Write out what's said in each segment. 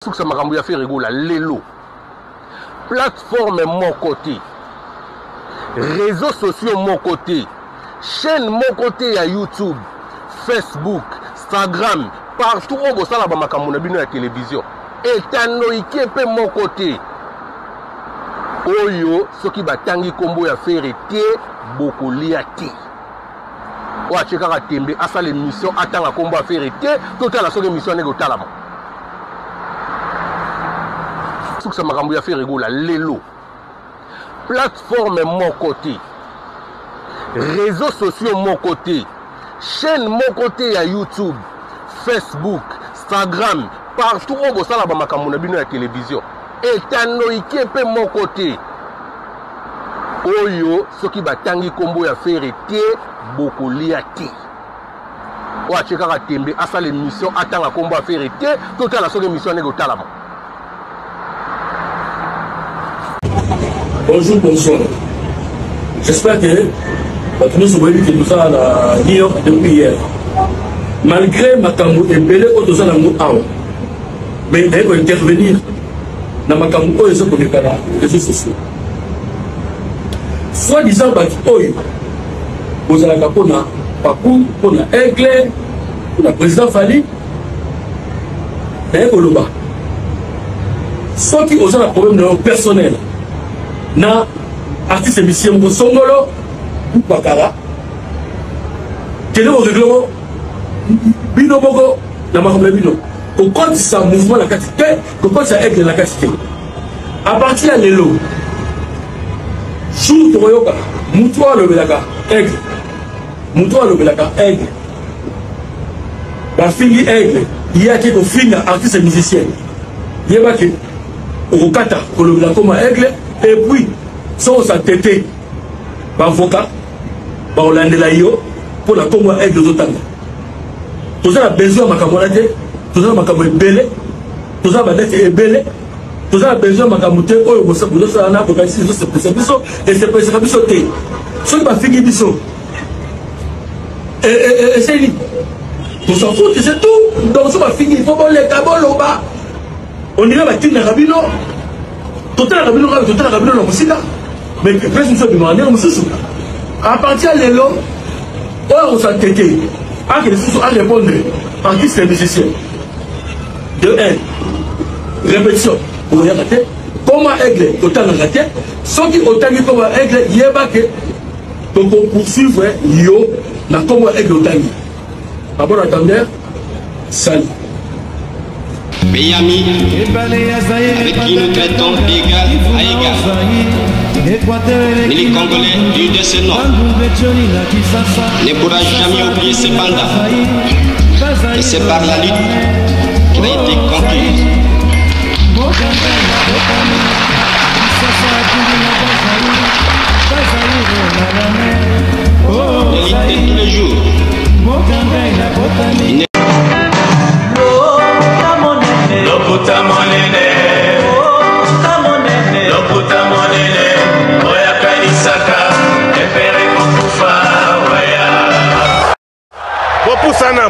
Tout ça m'a fait rigoler l'élo. Plateforme mon côté. Réseaux sociaux mon côté. Chaîne mon côté à YouTube, Facebook, Instagram, partout où vous savez la télévision. Et tanoïke pe mon côté. Oyo, ce qui va tangi combo ya faire été beaucoup liati. Wa cheka tembe asa l'émission atanga combo à faire été total la seule émission nego talama. Tout ça m'a fait rigoler l'élo. Plateforme mon côté. Réseaux sociaux mon côté. Chaîne mon côté à YouTube, Facebook, Instagram, partout où vous savez la télévision. Et tanoïke pe mon côté. Oyo, ce qui va tangi combo ya faire été beaucoup liati. Wa cheka tembe asa l'émission atanga combo à faire été total la seule émission nego talama. Bonjour, bonsoir. J'espère que nous sommes que nous sommes à New York depuis hier. Malgré ma camou et belé au dos à la mou, mais il faut intervenir dans ma camou et ce qu'on est pas là, les réseaux sociaux. Soit disant, vous avez la capona, Papou, pour la Aigle, pour la président Fali, et pour le bas. Soit qui ont un problème de leur personnel. Na artiste émission mo songolo ou bakara kele o règlement bino bogo na makambo bino ko compte sa mouvement la quantité ko compte sa aigle la quantité à partir de lelo jour to yoka mutu a lobelaka aigle mutu a lobelaka aigle ba fingi aigle il a qui ko finga artiste musicien yeba ke o kata ko lobela comme aigle. Et puis, sans s'entêter, l'avocat, pour la Congo aide de l'OTAN. Tout ça a besoin de ma camarade, tout ça a besoin de belé, tout ça a besoin de belé, tout ça a besoin de ma camarade, oh, ça vous a un arbre, c'est biso, et c'est pas ça biso té. Ce qui va finir biso. Et c'est lui. On s'en fout, c'est tout. Donc ça va finir, il faut voir les cabos là-bas. On dirait que tu n'as pas vu, non? Total la musique, mais presque nous sommes demandés à partir de là, on s'entête à que les sous à répondre en qui c'est musicien. De 1, répétition, pour rien rater. Comment aigle, autant la rater. Sans qui autant que comment aigle, il y a pas que donc on poursuivre yo, na comment aigle autant. À bon entendeur, salut. Miami, avec qui nous traitons d'égal à égal. Mais les Congolais du décennium ne pourra jamais oublier ces bandas. Et c'est par la lutte qu'il a été conquis. L'élite de tous les jours.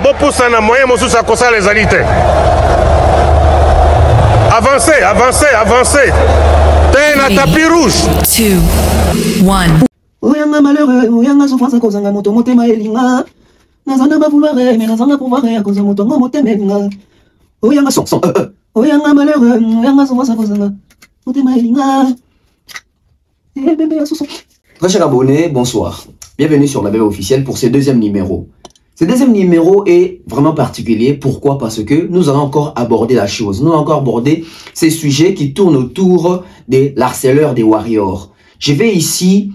Bopusana, moyen mosus à cosa les alités. Avancez, avancez, avancez. T'es un tapis rouge. 2, 1. Oyanga malheureux, oyanga souffrance à cause de moto motema elinga. Nazana ba vouloir, mais nazana pouvoir à cause de moto motema elinga. Oyanga son. Oyanga malheureux, oyanga souffrance à cause de motema elinga. Eh bébé son. Très chers abonnés, bonsoir. Bienvenue sur la BB officielle pour ce deuxième numéro. Ce deuxième numéro est vraiment particulier. Pourquoi? Parce que nous allons encore aborder la chose. Nous allons encore aborder ces sujets qui tournent autour de l'harceleur des warriors. Je vais ici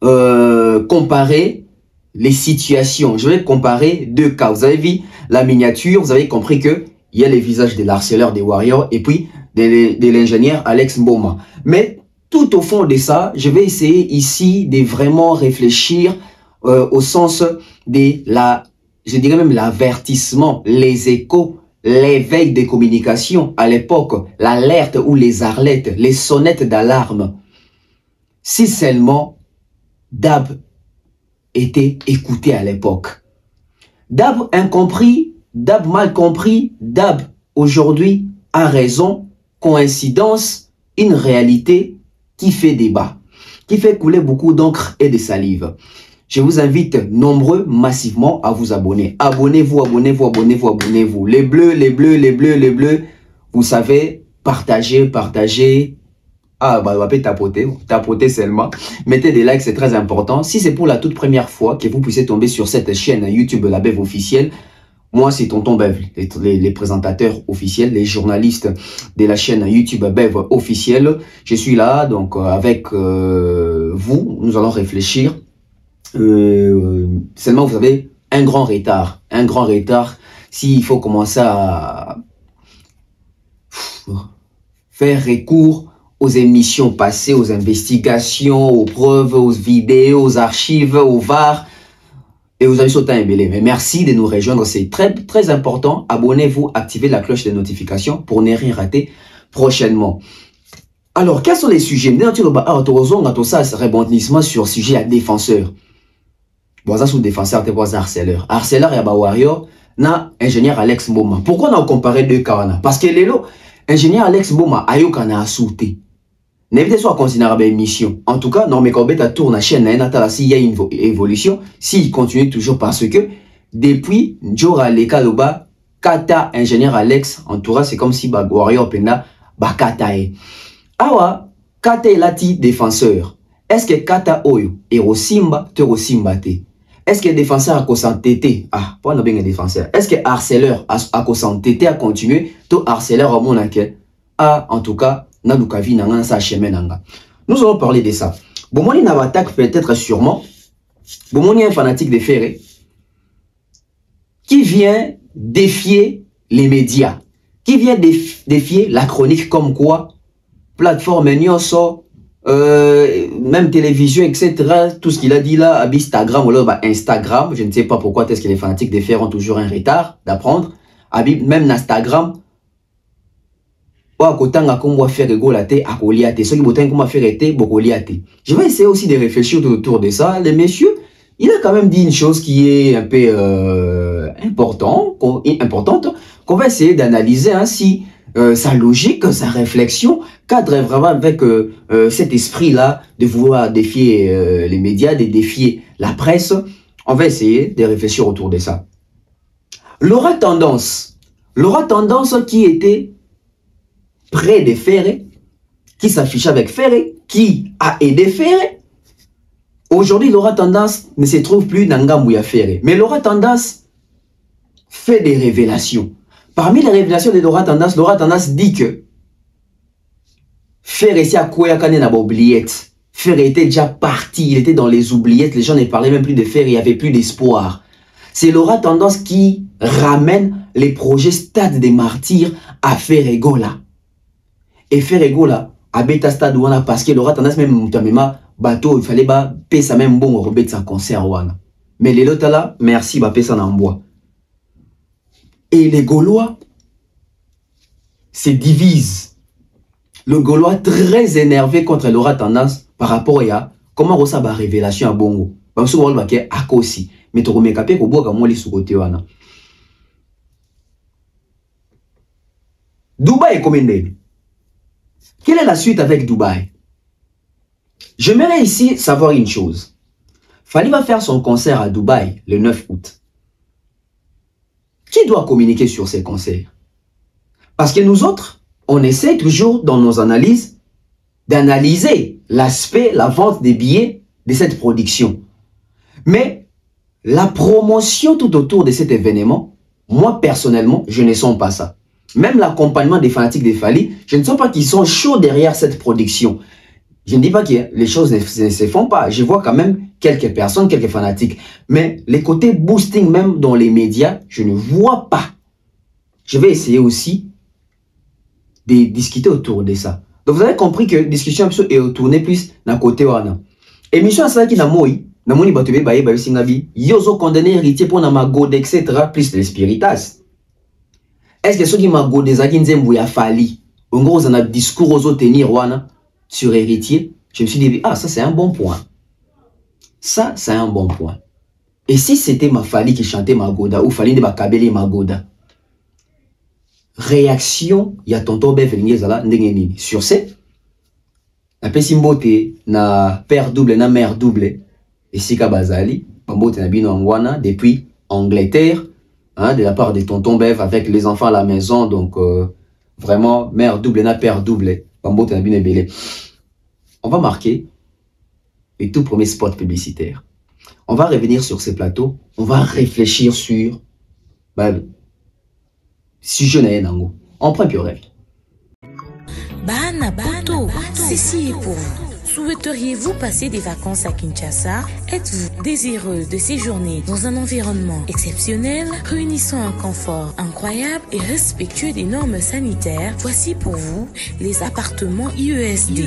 comparer les situations. Je vais comparer deux cas. Vous avez vu la miniature, vous avez compris que il y a les visages de l'harceleur des warriors et puis de l'ingénieur Alex Mboma. Mais tout au fond de ça, je vais essayer ici de vraiment réfléchir au sens de je dirais même l'avertissement, les échos, l'éveil des communications à l'époque, l'alerte ou les arlettes, les sonnettes d'alarme. Si seulement Dab était écouté à l'époque. Dab incompris, Dab mal compris, Dab aujourd'hui a raison, coïncidence, une réalité qui fait débat, qui fait couler beaucoup d'encre et de salive. Je vous invite nombreux, massivement à vous abonner. Abonnez-vous, abonnez-vous, abonnez-vous, abonnez-vous. Les bleus, les bleus, les bleus, les bleus. Vous savez, partagez, partagez. Ah, bah, on va tapoter, tapoter seulement. Mettez des likes, c'est très important. Si c'est pour la toute première fois que vous puissiez tomber sur cette chaîne YouTube La Bev officielle, moi, c'est Tonton Bev, les présentateurs officiels, les journalistes de la chaîne YouTube Bev officielle. Je suis là, donc, avec vous, nous allons réfléchir. Seulement, vous avez un grand retard. Un grand retard. S'il faut commencer à faire recours aux émissions passées, aux investigations, aux preuves, aux vidéos, aux archives, aux VAR, et vous avez sauté un belé. Mais merci de nous rejoindre, c'est très très important. Abonnez-vous, activez la cloche de notification pour ne rien rater prochainement. Alors, quels sont les sujets? Rebondissement sur sujet à défenseur. Bon, ça, sous défenseur, t'es pas harceleur. Harceleur, et warrior, na ingénieur Alex Mboma. Pourquoi on a comparé deux cas? Parce que l'élo, ingénieur Alex Mboma, ayokana a sauté. N'évitez soit considérable émission. En tout cas, non, mais quand on tourne la chaîne, s'il y a une évolution, s'il continue toujours parce que, depuis, Njora Lekaloba, Kata, ingénieur Alex, en tout cas, c'est comme si, bah, warrior pena, bah, Kata est. Awa, Kata est lati défenseur. Est-ce que Kata Oyo est au Simba, te au Simba te? Est-ce que défenseur a consenté? Ah, pas non bien défenseur. Est-ce que harceleur a consenté à continuer? To harceleur à mon enquête? Ah, en tout cas, nous allons parler de ça. Bon, moi, il y a une attaque peut-être sûrement. Bon, moi, il y a un fanatique de Ferré qui vient défier les médias, qui vient défier la chronique comme quoi, plateforme Nyoso, même télévision, etc. Tout ce qu'il a dit là, Instagram ou là, Instagram, je ne sais pas pourquoi est-ce que les fanatiques de Ferré ont toujours un retard d'apprendre. Même Instagram, je vais essayer aussi de réfléchir autour de ça. Le monsieur, il a quand même dit une chose qui est un peu importante, qu'on va essayer d'analyser ainsi. Sa logique, sa réflexion cadre vraiment avec cet esprit-là de vouloir défier les médias, de défier la presse. On va essayer de réfléchir autour de ça. Laura Tendance qui était près de Ferré, qui s'affichait avec Ferré, qui a aidé Ferré. Aujourd'hui, Laura Tendance ne se trouve plus dans Ngambouya Ferré. Mais Laura Tendance fait des révélations. Parmi les révélations de Laura Tendance dit que Ferré s'est accoué à Kanena oubliettes. Ferré était déjà parti, il était dans les oubliettes, les gens ne parlaient même plus de Ferré, il n'y avait plus d'espoir. C'est Laura Tendance qui ramène les projets Stade des Martyrs à Ferregola. Et Ferregola, à Beta Stade Wana, parce que Laura Tendance même bateau, il fallait payer ça même bon rebête sa concert Wana. Mais les lots là, merci, payer ça en bois. Et les Gaulois se divisent. Le Gaulois très énervé contre Laura Tendance par rapport à comment on a révélation à Bongo. Parce que on va dire à aussi. Mais tu remets capé pour boire comme les sous-côté wana. Dubaï est commandé. Quelle est la suite avec Dubaï? J'aimerais ici savoir une chose. Fali va faire son concert à Dubaï le 9 août. Qui doit communiquer sur ces concerts? Parce que nous autres, on essaie toujours dans nos analyses d'analyser l'aspect, la vente des billets de cette production. Mais la promotion tout autour de cet événement, moi personnellement, je ne sens pas ça. Même l'accompagnement des fanatiques des Fali, je ne sens pas qu'ils sont chauds derrière cette production. Je ne dis pas que les choses ne se font pas. Je vois quand même quelques personnes, quelques fanatiques. Mais les côtés boosting même dans les médias, je ne vois pas. Je vais essayer aussi de discuter autour de ça. Donc vous avez compris que la discussion est tournée plus d'un côté wana. Émission à ça qui n'a moi, n'a moi ni batube baye baye singabi. Yozo condamné héritier pour na magode etc. Plus les spiritas. Est-ce que ceux qui magode des aginzembu ya Fali, en gros on a discours aux autres tenir wana sur héritier. Je me suis dit ah ça c'est un bon point. Ça c'est un bon point. Et si c'était ma Fali qui chantait Magoda ou Fali de Bakabele Magoda, réaction ya tonton Bev Lingezala ndengeni. Sur ce, na pesimbote na père double na mère double et Sika Bazali, pambote na bino angwana depuis Angleterre, hein, de la part de tonton Bev avec les enfants à la maison, donc vraiment mère double na père double, pambote na bino belé. On va marquer le tout premier spot publicitaire. On va revenir sur ces plateaux, on va réfléchir sur sujet na yenango. On prend plus rêve. Bana Poto, ceci est pour vous. Souhaiteriez-vous passer des vacances à Kinshasa? Êtes-vous désireux de séjourner dans un environnement exceptionnel, réunissant un confort incroyable et respectueux des normes sanitaires? Voici pour vous les appartements IESD.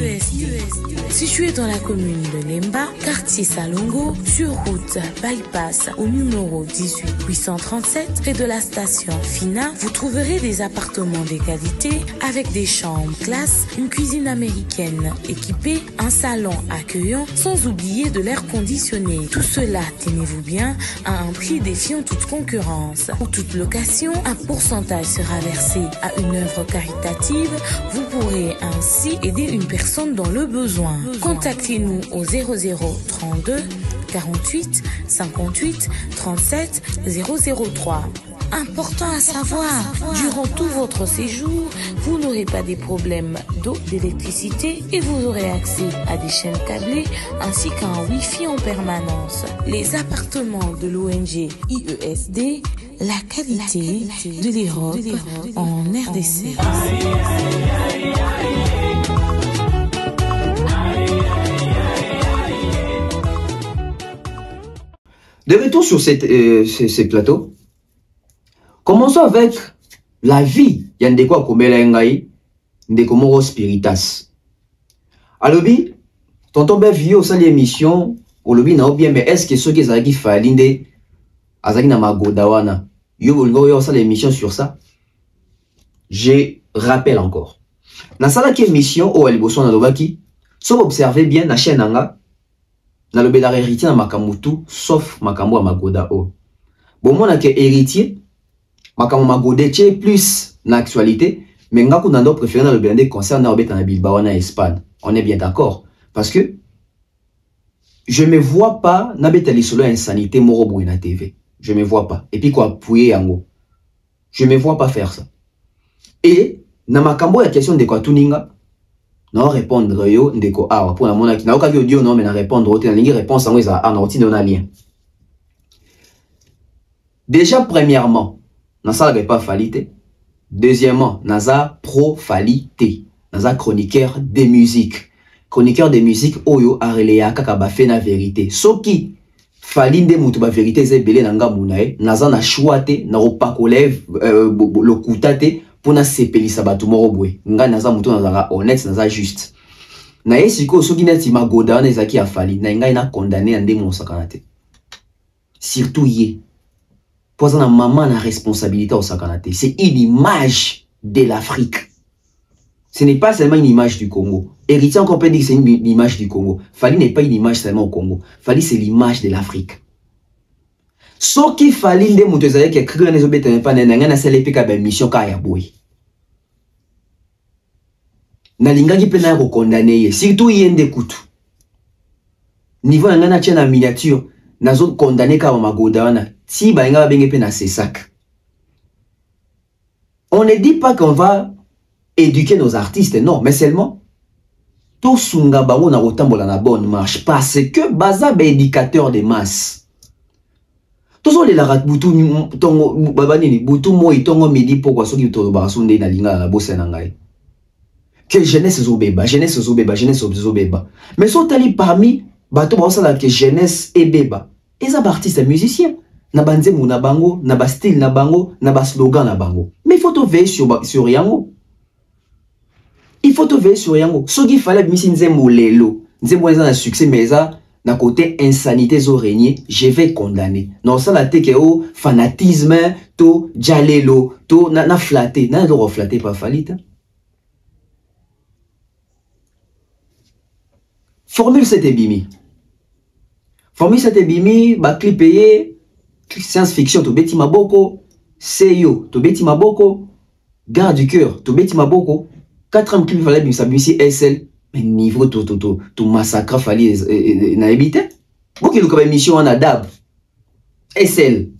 Situés dans la commune de Lemba, quartier Salongo, sur route Bypass au numéro 18837, près de la station Fina, vous trouverez des appartements de qualité avec des chambres classe, une cuisine américaine équipée, un salon accueillant, sans oublier de l'air conditionné. Tout cela, tenez-vous bien, à un prix défiant toute concurrence. Pour toute location, un pourcentage sera versé à une œuvre caritative. Vous pourrez ainsi aider une personne dans le besoin. Contactez-nous au 0032 48 58 37 003. Important à savoir, durant tout votre séjour, vous n'aurez pas des problèmes d'eau, d'électricité et vous aurez accès à des chaînes câblées ainsi qu'à un Wi-Fi en permanence. Les appartements de l'ONG IESD, la qualité de l'Europe en RDC. De retour sur ces plateaux, commençons avec la vie. Il y a des quoi comme l'engaï, des comme spiritas. Alobi, tonton Bev yo sa l'émission, au lobby na bien, mais est-ce que ceux qui ont fallu azaki na magodawana, yo sa l'émission sur ça? Je rappelle encore. Na sala qui émission au aliboso na lobaki, si vous observez bien na chaîne anga, na lobela héritier na makamutu, sauf makambo a magoda o. Bon mon que héritier makambo magodé plus na actualité, mais nga kunando préféré na le blende concerne na obeta na Bilbao na Espagne. On est bien d'accord parce que je me vois pas na beta lisolo insanité morobo na TV. Je me vois pas. Et puis quoi appuyer yango. Je me vois pas faire ça. Et na makambo ya question de quoi tuninga na répondre yo ndeko awa pour na mona ki na okaki audio non mais na répondre au na lingi réponse yango za na otine na lien. Déjà premièrement Nasa n'avait pas falité. Deuxièmement, Nasa pro-falité. Nasa chroniqueur des musiques. Chroniqueur des musiques, Oyo Arelea Kakaba fait la vérité. Soki, Falinde Moutuba vérité, Zebele Nanga Mounae, Nasa na chouate, na opakolev, le koutate, pour na sepeli sabatu morobwe. Nga Nasa Moutou Nasa honnête, Nasa juste. Na esiko, Soki Neti Magoda, Nezaki a fali, na nga ina condamné en démon sakanate. Surtout yé. Pour ça, maman a responsabilité au Sakanate. C'est une image de l'Afrique. Ce n'est pas seulement une image du Congo. Héritier encore peut dire que c'est une image du Congo. Fali n'est pas une image seulement au Congo. Fali c'est l'image de l'Afrique. Ce qui Fali de Moutezaya qui a créé les obétés pas n'a pas l'épée qu'à mission kaya boy. Nalinga qui peut n'a recondamné. Surtout yende kutu. Niveau n'a tient en miniature. Nazo condamné kama magodawana. Si bainga benge pe na sesak. On ne dit pas qu'on va éduquer nos artistes, non, mais seulement tout sunga bango na rotambola na bonne marche parce que baza ba éducateur de masse. Tous les larat butu tongo babanini butu moi tongo midi pourquoi soki to ba sunde na linga na bossa na ngai. Que jeunesse zobeba, jeunesse zobeba, jeunesse zobeba. Mais sont allés parmi bato ba osala que jeunesse et beba. Les artistes musiciens na banzemu na bango, na ba style na bango, na ba slogan na bango. Mais il faut te veiller sur yango. Il faut te veiller sur yango. Ce qu'il fallait misi nzembo lelo. Nzembo eza na succès mais ça na côté insanité zo régner, je vais condamner. Non ça la teke o fanatisme, to jalelo, to na flatter, na do reflatter pas falite. Formule c'était bimi. Formule c'était bimi, ba clip payé, science fiction to beti maboko, seyo to beti maboko, Garde du cœur, tu bêtis ma boko. 4e clip fallait s'abusser SL. Mais niveau tout massacre fallait na habiter. Beaucoup de émission en adab. SL.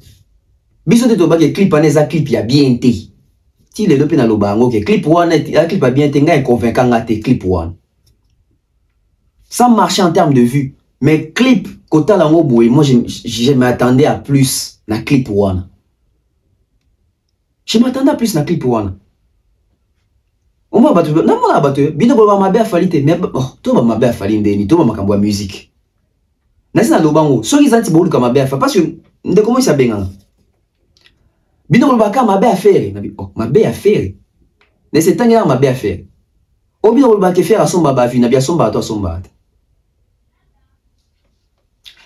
Biso de toba que clip aneza clip ya bien té. Ti le lope na lobango que clip one a clip a bien té nga convaincant nga té clip one. Ça marche en termes de vues. Mais clip kota lango boy, moi je m'attendais à plus na clip one. Je m'attendais à plus na clip one. On m'a battu, non moi battu. Bino ba ma be falite, mais to ba ma be falinde ni to ba makambo ya musique. Na sina lobango, so izanti bolu ka ma be fa parce que nde comment ça benga. Bino ba ka ma be affaire, na bi oh ma be affaire. Ne c'est tanga ma be affaire. O bino ba ke faire à son baba vi na bia son ba to son ba.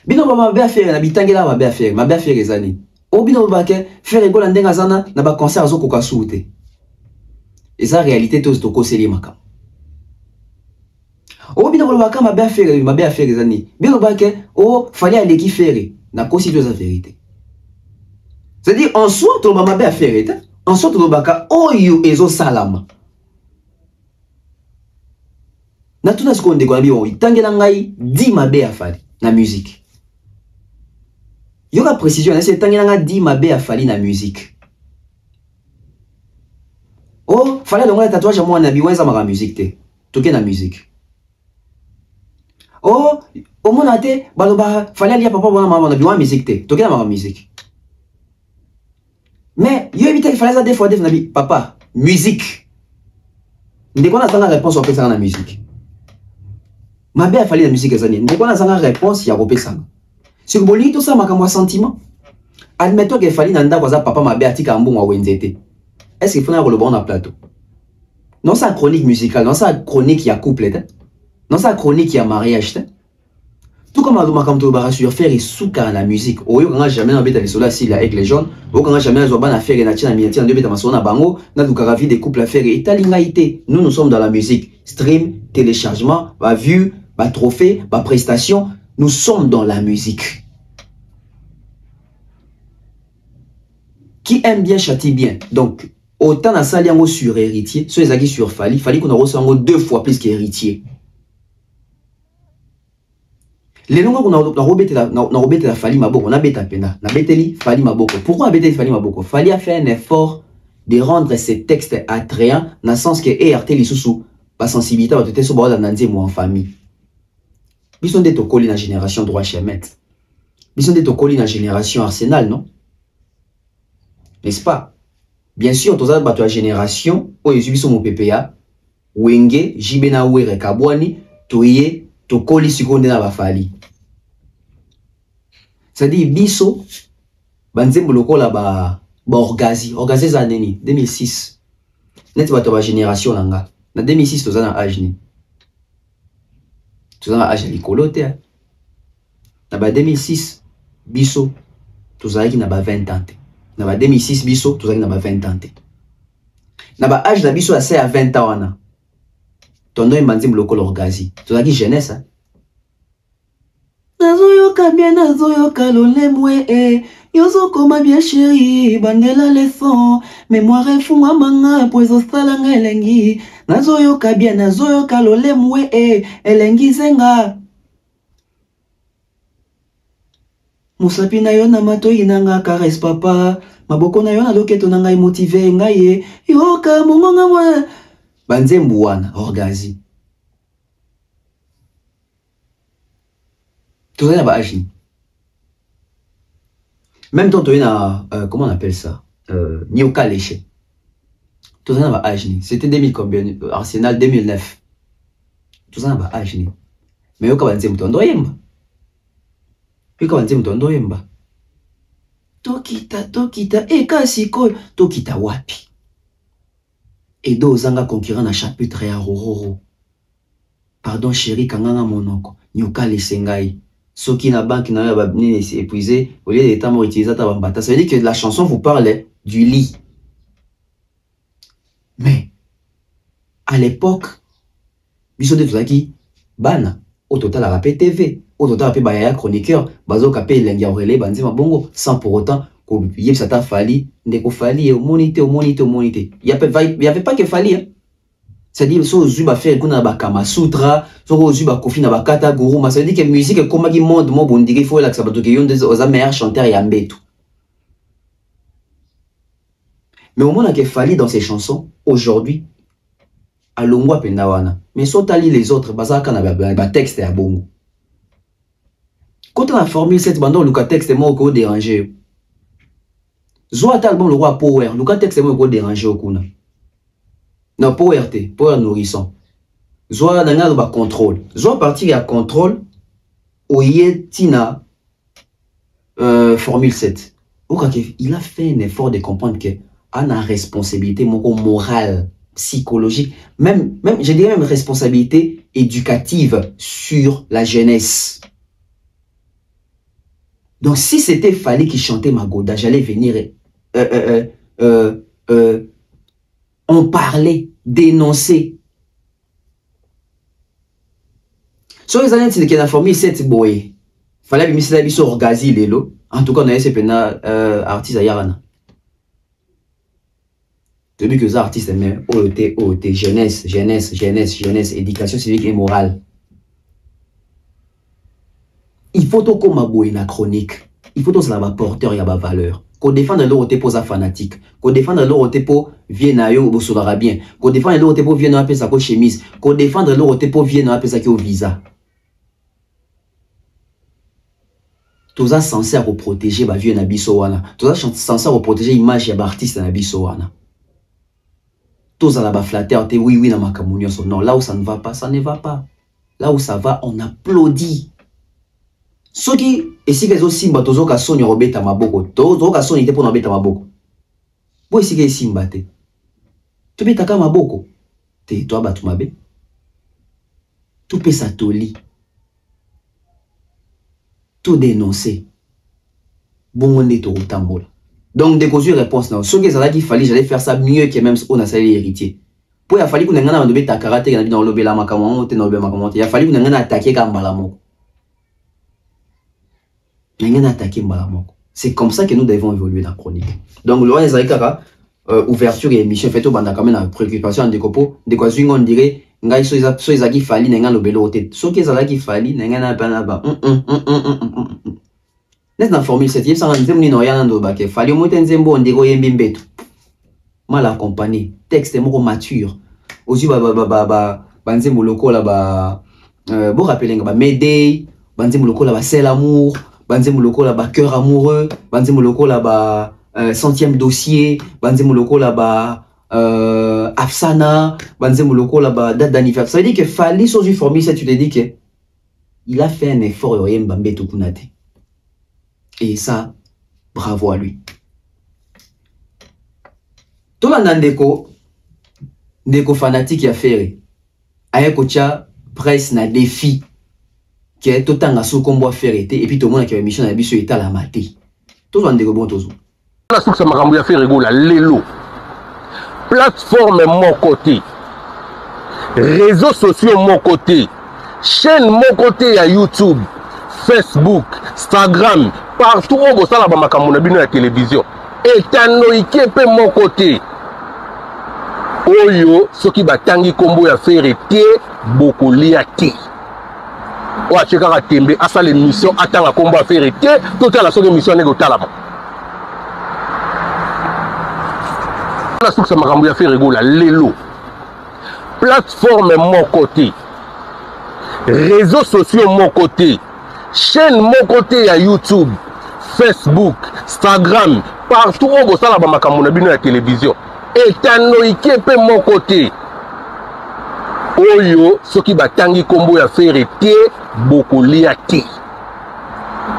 Bino ba ma be affaire na bitangela ma be affaire ezani. O bino ba ke faire école ndenga zana na ba concert zo koka soute. Et ça réalité tous to koseli makam. O bino ba ka ma be affaire ezani. Bino ba ke o fallait aller qui faire na kosi to za vérité. C'est-à-dire en soi to ba ma be affaire en soi to ba ka oyo ezo salama. Na tuna seconde ko bi o itangela ngai di ma be afali na musique. Yoga précision, c'est tangela di ma be afali na musique. Oh, fallait donc le tatouage à moi na biwenza ma musique te. Toke na musique. Oh, au mon ate baloba fallait aller papa bona maman na biwa musique te. Toke na ma musique. Mais yo éviter fallait ça des fois na bi papa, musique. Ndeko na tanga réponse au pesa na musique. Ma be afali na musique ezani. Ndeko na tanga réponse ya kopesa. Si vous voulez tout ça, ma sentiment. Admettons qu'il fallait nanda kwa papa ma béati kambo wa wenzete. Est-ce qu'il faut na le bon na plateau? Non, ça chronique musicale, non, ça chronique y a couple, non, ça chronique y a mariage. Tout comme ma comme tu vas sur faire et souka la musique. Oh, yo quand jamais na beta les soldats si avec les jeunes, oh quand jamais na zoba na faire na tina miniature na beta masona bango, na duka vie des couples à faire et talingaité. Nous sommes dans la musique, stream, téléchargement, ba vue, ba trophée, ba prestation. Nous sommes dans la musique. Qui aime bien châtie bien. Donc, autant dans ça, il sur héritier, ceux qui sur Fali, Fali qu'on a reçu 2 fois plus qu'héritier. Les longs qu'on a rebêté la Fali Maboko, on a bêté la pena, on a bêté Fali Maboko. Pourquoi on a bêté Fali Maboko? Fali a fait un effort de rendre ces textes attrayants, dans le sens que ERT les sous pas sensibilité, on était sur bord d'un moi en famille. Bison de tokoli na génération droit chemet. Bison de tokoli na génération Arsenal, non? N'est-ce pas? Bien sûr, tous les bateaux à génération, où ils subissent mon PPA, Wenge, Jibena Were Kabwani, Toye, tokoli seconde na bafali. C'est-à-dire, biso, banzembo lokola ba orgazi za neni, 2006. Net bateau à génération langa. Na 2006, tous na âge ni. Tous na âge likolo te. Na ba 2006, biso, tous na ki na ba 20 ans. Na ba 2006 biso, tous na ba 20 ans. Na ba âge na biso assez à 20 ans wana. Tondo imbanzimbo lokola orgazi. Tous na ki jeunesse. Nazoyoka bien, nazoyoka lolemwe, yozo koma bien chéri, bandela leçon, mémoire efunga manga, poezo salanga elengi, nazoyoka bien, nazoyoka lolemwe, elengi zenga. Musapi na yo na matoi nanga caresse papa, maboko na yo na loketo nanga motive ngaye, yoka mongonga mwa. Banzembo wana, orgazi. Tout ça, il agi. Même quand tu as, comment on appelle ça? Nyoka léché. Tout ça, il va agi. C'était 2000 combien? Arsenal 2009. Tout ça, il va agi. Mais yoka banze mutondo yemba. Yoka banze mutondo yemba. Tokita, kasiko, tokita wapi. Edo zanga concurrent na chapitre ya rororo. Pardon chéri, kanganga monoko. Nyoka léché ngai. Ceux qui na banque n'a pas épuisé, au lieu d'état mort utilisé ta bambata. Ça veut dire que la chanson vous parle du lit. Mais, à l'époque, biso de Fuzaki, bana, au total a rappelé TV, au total a rappelé Bayaya chroniqueur, bazo kapé l'engia relais, banzi mabongo, sans pour autant Il y avait pas que Fali. Hein. C'est-à-dire, si on va faire un Kama Sutra, si on va Kofi na Bakata Guru, ça veut dire que la musique est comme qui monde, moi, bon, il faut que ça soit des meilleurs chanteurs et ambetu. Mais au moment où Fali dans ses chansons, aujourd'hui, à Longwa Pendawana, mais si on lit les autres, bazaka na texte à bongo. Quand on a formé cette bande, le texte est moins au dérangé. Zoa album le roi Power, le texte est moins au dérangé au kuna. Non, Power T, Power nourrissant. Zoa nanga le contrôle. Zoa partir à contrôle, oye tina formule 7. Il a fait un effort de comprendre que on a responsabilité morale, psychologique, même je dirais même responsabilité éducative sur la jeunesse. Donc si c'était Fali qui chantait Magoda, j'allais venir en parler, dénoncer. Sur les années qui a formé cette boy, fallait que ça soit orgazi lelo. En tout cas, on a essayé de artiste à Yarana. Depuis que les artistes aiment OET, jeunesse, éducation civique et morale. Il faut que comme aboye na chronique, il faut que ça va porteur et à valeur. Qu'on défende l'OET pour sa fanatique, qu'on défende l'OET pour vienne à yo au bien, qu'on défende l'OET pour vienne à appeler sa chemise, qu'on défende l'OET pour vienne à appeler sa visa. Tout ça censé protéger ba vieux na biso wana. Tout ça censé protéger l'image ya artiste na biso wana. Tout ça là-bas flatteur, oui, na makamunyo. Non, là où ça ne va pas, ça ne va pas. Là où ça va, on applaudit. Ce qui, et si les autres simba, tozo ka sonyo robeta maboko, tozo ka sonyo ite pour nobeta maboko. Bo si les simba te. Tu beta ka maboko. Te toi batu mabe. Tu peux s'atoli. Tout dénoncer. Bon on est au tambola. Donc, des causes de réponse, non. Ce qui est qu'il fallait, j'allais faire ça mieux que même on a salé héritier. Pour il a fallu qu'on ait un ta karaté dans le bela makamon, il a fallu qu'on ait attaqué Kambalamoko. Il a attaqué Mbalamoko. C'est comme ça que nous devons évoluer dans la chronique. Donc, le roi des Aïkara, ouverture et émission, fait tout, on a quand même une préoccupation en décopo, de quoi on dirait, ngai so izaki fali nenga lo belo te. So ki ezalaki fali nenga na bana ba. N'est dans formule 7e ça nzembo ni no yana ndo ba ke fali mo te nzembo ndiko yembi mbetu. Mal accompagné, texte moko mature. Ozi ba nzembo lokola ba bo rappeler ba Mayday, ba nzembo lokola ba C'est l'amour, ba nzembo lokola ba Cœur amoureux, ba nzembo lokola ba 100e dossier, ba nzembo lokola ba Afsana, Banzemo Loko là-bas, date d'anniversaire. Ça veut dire que Fali sur une formule, ça tu te dis que il a fait un effort et Mbambe Tukunate. Et ça, bravo à lui. Tout le monde ndeko fanatique a fait. Aye kocha presse na défi que tout temps sous combo faire été et puis tout le monde qui a mission na biso état la maté. Tout le monde ndeko bon tozo. La souk sa makambu ya fait rigola lelo. Plateforme mon côté, réseaux sociaux mon côté, chaîne mon côté à YouTube, Facebook, Instagram, partout où vous savez la télévision. Et tanoïke pe mon côté. Oyo, ce qui va tangi combo à faire été beaucoup liati. Ouah, tu as tembe, à ça l'émission, attends la combo à faire été, tout à la seconde émission n'est pas là. La souk sa makambu ya fait rigola lelo. Plateforme mon côté, réseaux sociaux mon côté, chaîne mon côté à YouTube, Facebook, Instagram, partout où vous savez la télévision. Et tanoïke pe mon côté. Oyo, ce qui va tangi combo à faire été beaucoup liati.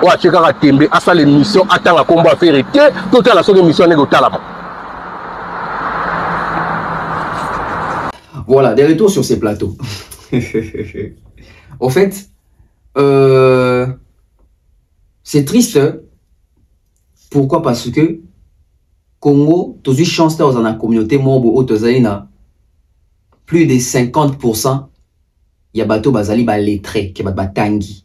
Ouah, tu as tembe, à ça l'émission, attends la combo à faire été, tout à la seconde émission n'est pas là. Voilà, des retours sur ces plateaux. En fait, c'est triste. Pourquoi? Parce que Congo, tous les chanteurs dans la communauté, plus de 50%, il y a bateau bazali ba lettré, qui ba tangi,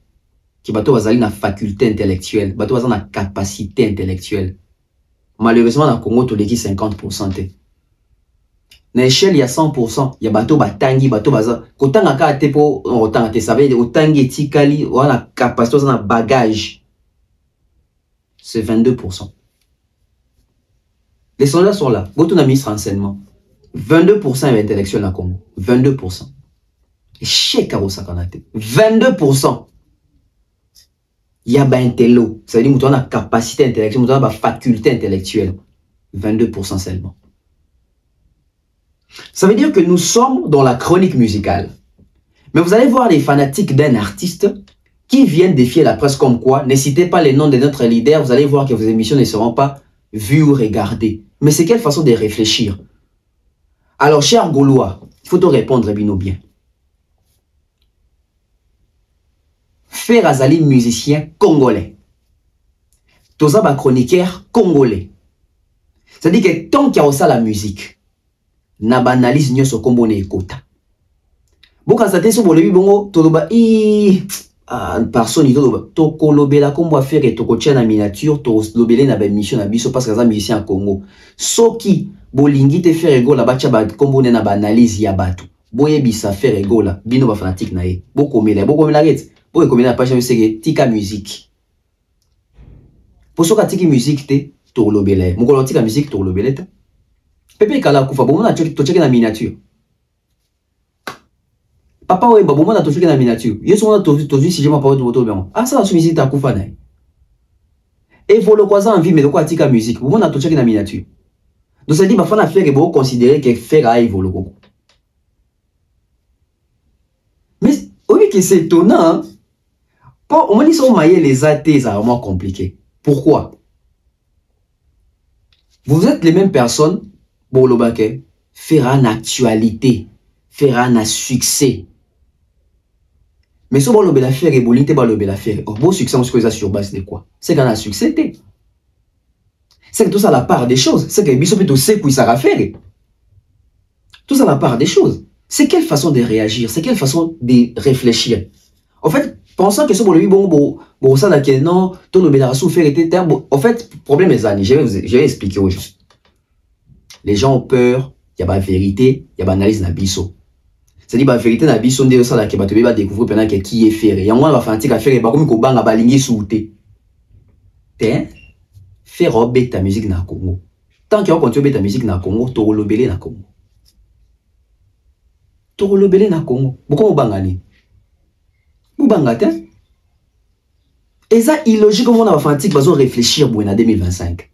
qui bateau bazali na faculté intellectuelle, bateau bazali na capacité intellectuelle. Malheureusement, dans le Congo, tu l'équipe 50%. Dans l'échelle, il y a 100%. Il y a bateau batangi, bateau baza. Quand on a un po, autant que ça veut dire autant que tikali, on a capacité, on a bagage. C'est 22%. Les sondages sont là. Quand on a mis ce renseignement, 22% est intellectuel dans le Congo. 22%. Et chez Karo Sakanate, 22%. Il y a un intello. Ça veut dire que on a capacité intellectuelle, on a faculté intellectuelle. 22% seulement. Ça veut dire que nous sommes dans la chronique musicale. Mais vous allez voir les fanatiques d'un artiste qui viennent défier la presse comme quoi, ne citez pas les noms de notre leader, vous allez voir que vos émissions ne seront pas vues ou regardées. Mais c'est quelle façon de réfléchir? Alors, cher Gaulois, il faut te répondre bien. Fer Azali, musicien congolais. Tozaba chroniqueur congolais. C'est-à-dire que tant qu'il y a aussi la musique, na banalise nyo so kombo ne ekota. Bo constater so bolebi bongo toloba personne toloba to kolobela kombo affaire et to kotia na miniature to lobele na ba mission na biso parce que ça musicien en Congo. Soki bolingi te faire ego la bacha ba kombo ne na banalise ya batu. Boye bisa faire ego la bino ba fanatique na ye. Bo komela ret. Bo komela na page sege tika musique. Po soka tiki musique te to lobela. Moko tika musique to lobela te. Pepe kala kufa bomona tocheke na miniature. Papa ouais bomona tocheke na miniature. Yeso mona tozu si je m'appelle de moto bien. Ah ça la musique ta kufa na. Et volo quoi ça en vie mais de quoi tika musique. Bomona tocheke na miniature. Donc ça dit ba fana faire et bon considérer que faire a volo koko. Mais oui que c'est étonnant. Pour on dit son mailler les athées c'est vraiment compliqué. Pourquoi? Vous êtes les mêmes personnes. Bon, le bac, faire une actualité, faire un succès. Mais si on veut le faire, et bonité, on le faire. Un beau succès, on se cause sur base de quoi? C'est qu'on a succès. C'est que tout ça la part des choses. C'est que Bissot peut aussi puis ça va faire. Tout ça la part des choses. C'est quelle façon de réagir? C'est quelle façon de réfléchir? En fait, pensant que ce bon ça d'accord non, tout le bédara souffert était en fait, problème est zani. Je vais expliquer aux gens. Les gens ont peur, il y a pas de vérité, il y a pas d'analyse na biso. C'est-à-dire la vérité na biso ndé ça là que bato ba découvrir pendant que qui est ferré. Ya mwana ba fanatique a faire ba comme ko banga balingi souté. Té faire obé ta musique na Congo. Tant qu'il y a continuer ta musique na Congo, to lobelé na Congo. To lobelé na Congo. Boko banga ni. Bu banga té. Et ça illogique comme on a fanatique bazo réfléchir pour en 2025.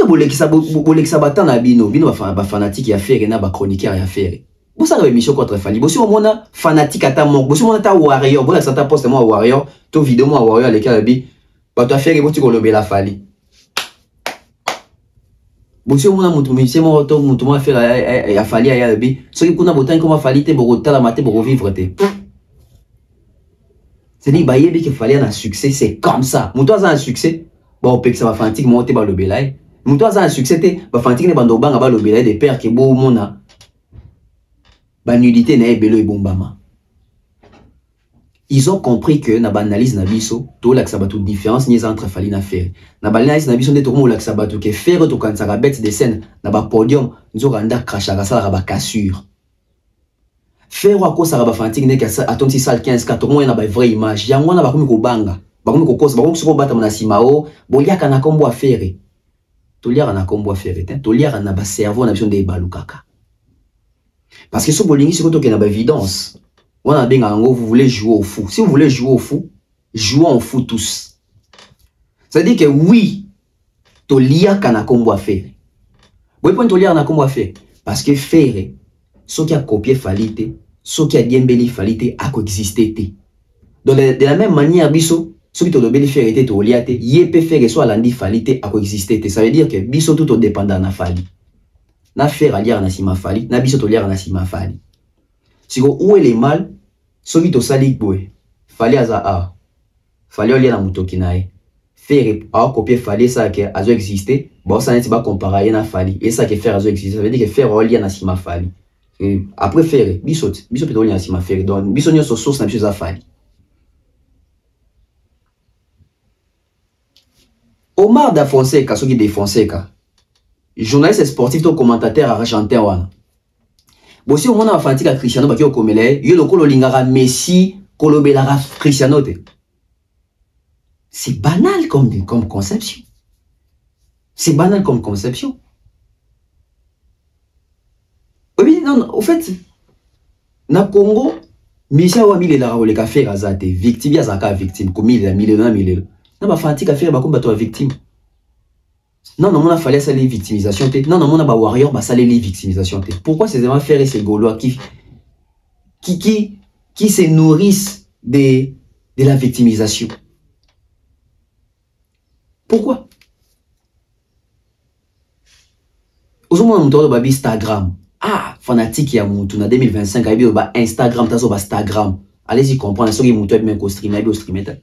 Bolekisa batana bino ba fanatique ya faire na ba chroniqueur ya faire. Bo ça la émission contre Fali. Bo si on a fanatique ata mon, bo si on a warrior, bo la ça ta poste moi warrior, to vidéo moi warrior les kalabi, ba to faire bo ti ko lobela Fali. Bo si on a mutu musicien mo to mutu mo faire ya Fali ya bi, so ki kuna botan comme Fali te bo tala maté bo vivre te. C'est dit ba yebi que Fali a un succès, c'est comme ça. Mutu a un succès, bon peut que ça va fanatique monter ba lobela. Nous avons un succès, ba fanatique ne bando banga ba lobela des pères qui beau mona ba nudité na ebelo e bombama. Ils ont compris que na banalise na biso to la sabatu différence ni entre Fali na faire. Na banalise na biso ndé to mo la sabatu que faire to kan sa bête de scène na ba podium nzo randa crachara sala ba cassure. Faire wa ko sa ba fanatique ne ka atonti salle 15 ka to mo na ba vraie image. Ya ngwana ba komi ko banga. Ba komi ko kosa ba komi ko bata na simao, bo yaka na kombo affaire. Toliara na kombo affaire, toliara na ba cerveau na biso de balukaka. Parce que ce bolingi c'est quand on a ba évidence. On a bien en gros vous voulez jouer au fou. Si vous voulez jouer au fou, jouons au fou tous. Ça veut dire que oui, toliara na kombo affaire. Oui, point toliara na kombo affaire parce que faire ce qui a copié Falite, ce qui a diembeli Falite a coexisté. Donc de la même manière biso ce qui te doit faire était to liate, yé peut faire soit l'andi Falite à coexister. Ça veut dire que biso tout dépendant na Fali. Na faire à lire na sima Fali, na biso to lire na sima Fali. Si où est le mal, ce qui te sali boy. Fali aza a. Fali on lire na mutoki nae. Faire à copier Fali ça que a existé, bon ça n'est pas comparé na Fali. Et ça que faire a existé, ça veut dire que faire on lire na sima Fali. Après faire biso peut lire na sima Fali. Donc biso nyo source na biso za Fali. Omar da Fonseca, ceux qui de Fonseca, journaliste sportif, to commentateur argentin wana. Bon si au moins on a fanatique à Cristiano baki okomele, yo lokolo lingara Messi, kolobelara Cristiano te. C'est banal comme conception. C'est banal comme conception. Oui, non, au fait, na Congo, Michel Wamile la raole ka faire azate, victime ya zaka victime, comme il a mille. Na ba fanatique à faire ba komba to victime. Non, on a fallu ça les victimisations. Non, on a ba warrior ba ça les victimisations. Pourquoi ces gens faire ces Gaulois qui se nourrissent de la victimisation? Pourquoi? Aujourd'hui, on a Instagram. Ah, fanatique ya moutou na 2025 a eu Instagram, tazo ba Instagram. Allez-y comprendre, ceux qui moutou même ko streamer, bi streamer.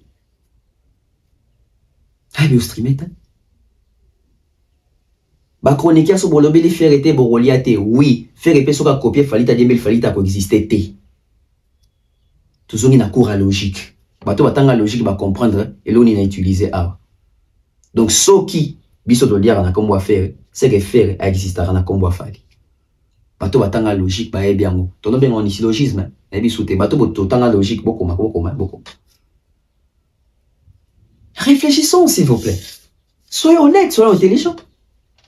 Ah, bi streamer. Ba chroniqueur so bolobe li faire été boroliate. Oui, faire épée so ka copier falita 2000 falita ko exister té. Tout ça na cours à logique. Bato batanga logique ba comprendre et l'on a utilisé a. Donc ce qui biso to dire na kombo faire, c'est que faire existera na kombo fali. Bato batanga logique ba bien ngo. Tono ben on syllogisme, et biso te bato botanga logique beaucoup. Réfléchissons s'il vous plaît. Soyez honnêtes, soyez intelligents.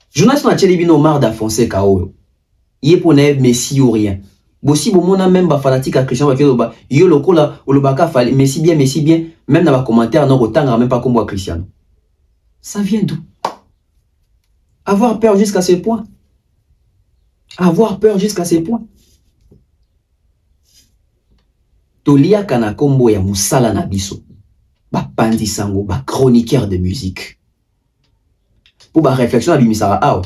Jonas na Tchelibino Omar da Fonseca oyo. Yé pour ne Messi ou rien. Bossi bon mona même ba fanatique à Christian ba yo lokola olobaka fali Messi bien même dans ba commentaire non otanga même pas comme Cristiano. Ça vient d'où? Avoir peur jusqu'à ce point. Avoir peur jusqu'à ce point. Tolia kana kombo ya musala na biso. Ba pandi sango, ba chroniqueur de musique. Pour ba réflexion à bimisara awa.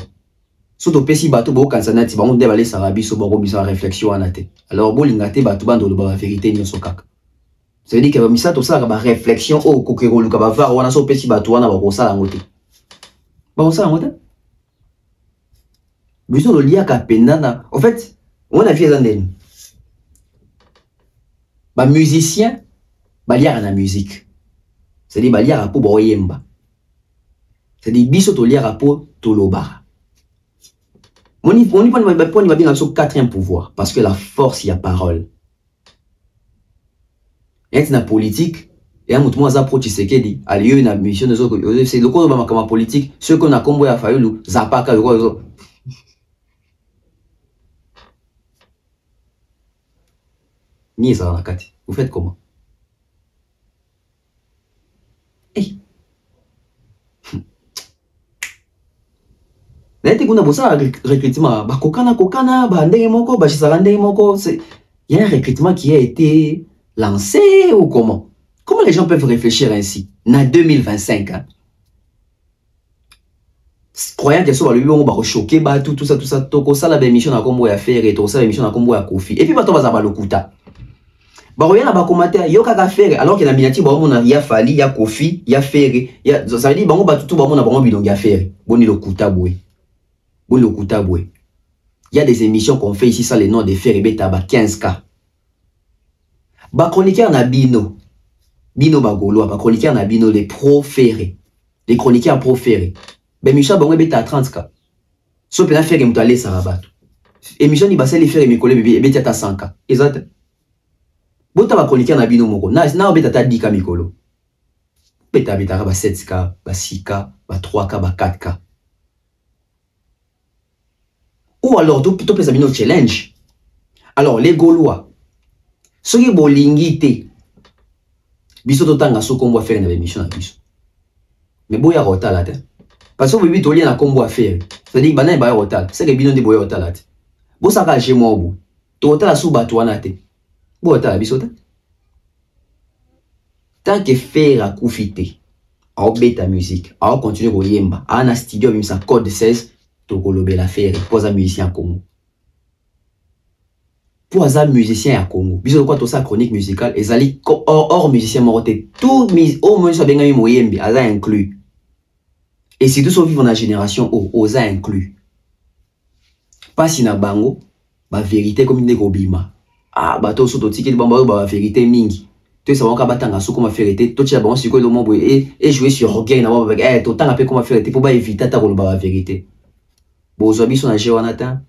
Soto pesi bato bo kansanati ba on debale sarabi so bo misara réflexion anate. Alors bo lingate bato bando lo ba vérité ni so kaka. Ça veut dire que ba misato ça ba réflexion o kokero luka ba var wana so pesi bato wana ba ko sala ngote. Ba on sala ngote. Biso lo lia ka pendana. En fait, on a fait zandeni. Ba musicien ba lia na musique. C'est-à-dire ba lia pour bo yemba. C'est-à-dire biso to lia pour to loba. On y va bien sur quatrième pouvoir. Parce que la force, il y a parole. Et dans la politique, et un autre approche Tshisekedi, à lieu une mission de c'est le code de la politique, ceux qu'on a combo à Fayulu, Zapaka, ni ça la carte. Vous faites comment? Hey. Il y a un recrutement qui a été lancé ou comment? Comment les gens peuvent réfléchir ainsi? En 2025. Hein? Croyant que ça va choquer, tout ça, tout ça, la émission à combo à faire et tout ça, l'émission à combo à Kofi. Et puis, bah, toi, vas le kuta. Bah, regarde, bah, commentaire, yo kaka faire, alors qu'il y a miniature, bah, on a, y a Fali, y a Kofi, y a Ferré, ça veut dire, bah, on va tout, bah, on a, bah, bidon, y a Ferré. Boni le kuta, boué. Il y a des émissions qu'on fait ici, ça les noms de Ferré Beta, 15K. Ba chroniqueur na Bino Bagolo, ba chroniqueur na Bino, les pro-ferrés. Les chroniqueurs pro-ferrés. Ben Michel Bango Beta à 30K. Sauf que la Ferré m'tale ça rabat. Émission ni basse les Ferré Mikole Beta à 100K. Exact. Bota ba chroniqueur na Bino Moko. Na Beta ta 10K Mikolo. Beta ba 7K, ba 6K, ba 3K, ba 4K. Ou alors, tout les amis, nos challenge. Alors, les Gaulois, ceux qui ont l'ingité, biso to tanga so combo à faire dans l'émission. Mais boya rota là. Parce que vous vivez tout lien à combo à faire. C'est-à-dire, banane baya rota. C'est que binon de boya rota là. Bo saka chez moi, bo. To rota la sous batouana te. Bo rota la biso ta. Tant que faire à koufité, à beta musique, à continuer au yemba, à un studio, même sa code 16. Tokolobe la faire pour un musicien à Congo. Pour un musicien à Congo. Bisous quoi tout ça chronique musicale et zali hors musicien moroté tout au moins ça bien moyembi a inclus. Et si tout sont vivant dans la génération osa inclus. Pas si na bango ba vérité comme une gobima. Ah bato so to ticket bamba ba vérité mingi. Tu sais, on va battre sous comment faire été. Toi, tu as bon, c'est quoi le mot et jouer sur Rogaine, avec tout le temps, après comment faire été pour pas éviter ta rôle la vérité. Bon, aujourd'hui, son âge, on attend.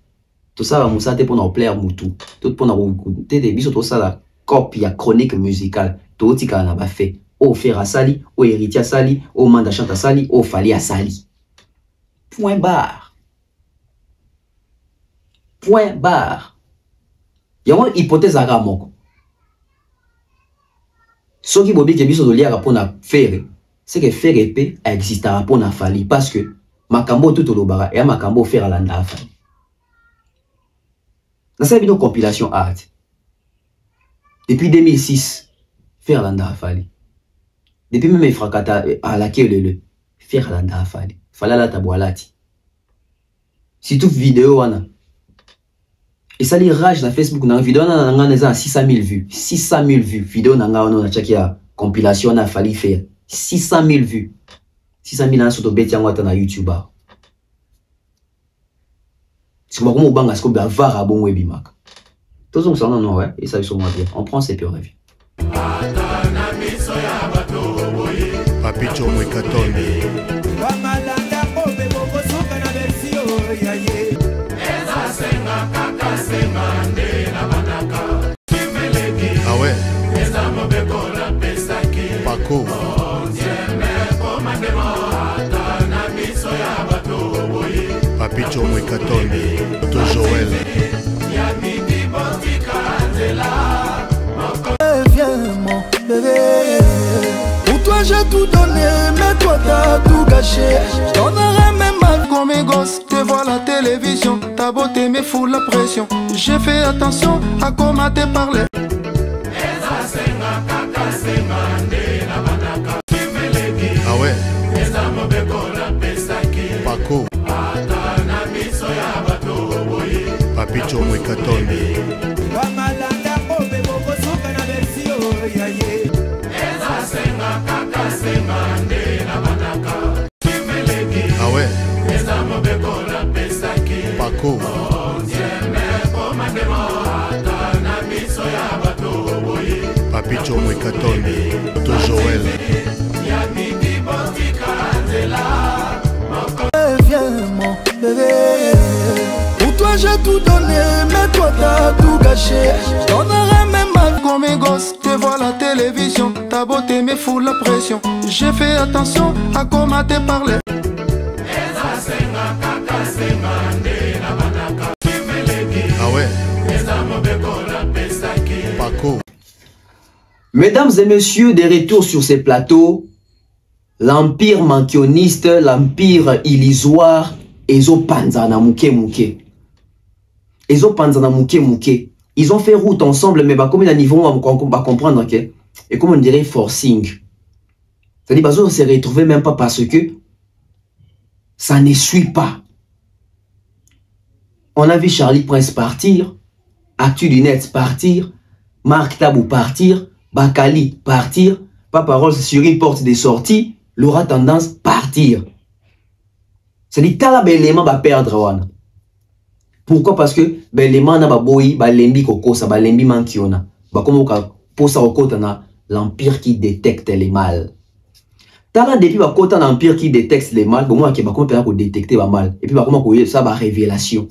Tout ça, on s'attend pour nous plaire, moutou. Tout pour nous écouter des bisous, tout ça, la copie, chronique musicale. Tout ce qu'on a fait. Au fer à sali, au héritier à sali, au mandat chante à sali, au fali à sali. Point barre. Point barre. Il y a une hypothèse à Ramoko. Ce qui veut dire que biso dolia pour na faire, c'est que faire épée existera pour na fali parce que makambo tout au lobara et makambo faire à l'anda fali. Dans cette vidéo compilation art, depuis 2006, faire l'anda fali. Depuis même fracata à laquelle le faire l'anda fali. Fallait la taboalati. Si toute vidéo wana. Et ça les rage dans Facebook dans vidéo on a 600 000 vues. 600 000 vues. Vidéo on a checké la compilation on a fallu faire 600 000 vues. 600 000 ans sur le bêtien on a YouTube. C'est comme on banga ce qu'on va voir à bon webimak. Tout ça on non ouais et ça ils sont bien. On prend ces pires revues. Papicho Mwekatone. Ah ouais. Paco. Papicho Mwekatone. To Joël. Viens mon bébé. Pour toi j'ai tout donné, mais toi t'as tout gâché. Je donnerai même mal comme mes gosses. Te vois la télévision, ta beauté me fout la pression. J'ai fait attention à comment te parler. Ah ouais. Paco. Papicho Mwekatone. Ah ouais. Paco. Papicho Mwekatone. To Joël. Viens mon bébé. Pour toi j'ai tout donné, mais toi t'as tout gâché. Je donnerai même mal comme mes gosses. Te vois la télévision, ta beauté me fout la pression. J'ai fait attention à comment te parler. Ah ouais. Paco. Mesdames et messieurs, des retours sur ces plateaux, l'empire mankioniste, l'empire illusoire, Ezo Panzana Mouké Mouké. Ezo Panzana Mouké Mouké. Ils ont fait route ensemble, mais bah, comme il y a un niveau, on va comprendre que, et comme on dirait, forcing. C'est-à-dire, bah, on s'est retrouvé même pas parce que ça ne suit pas. On a vu Charlie Prince partir, Actu du Net partir, Marc Tabou partir, Bakali partir, Papa Rolls sur une porte de sortie, Laura Tendance partir. C'est-à-dire, t'as la belle élément va perdre. Pourquoi? Parce que l'élément n'a pas boyi, lembi koko, ça lembi mankiona. Comme pour ça, l'empire qui détecte les mal. T'as là depuis l'empire qui détecte les mal, comment on peut détecter les mal. Et puis, comment ça va révélation.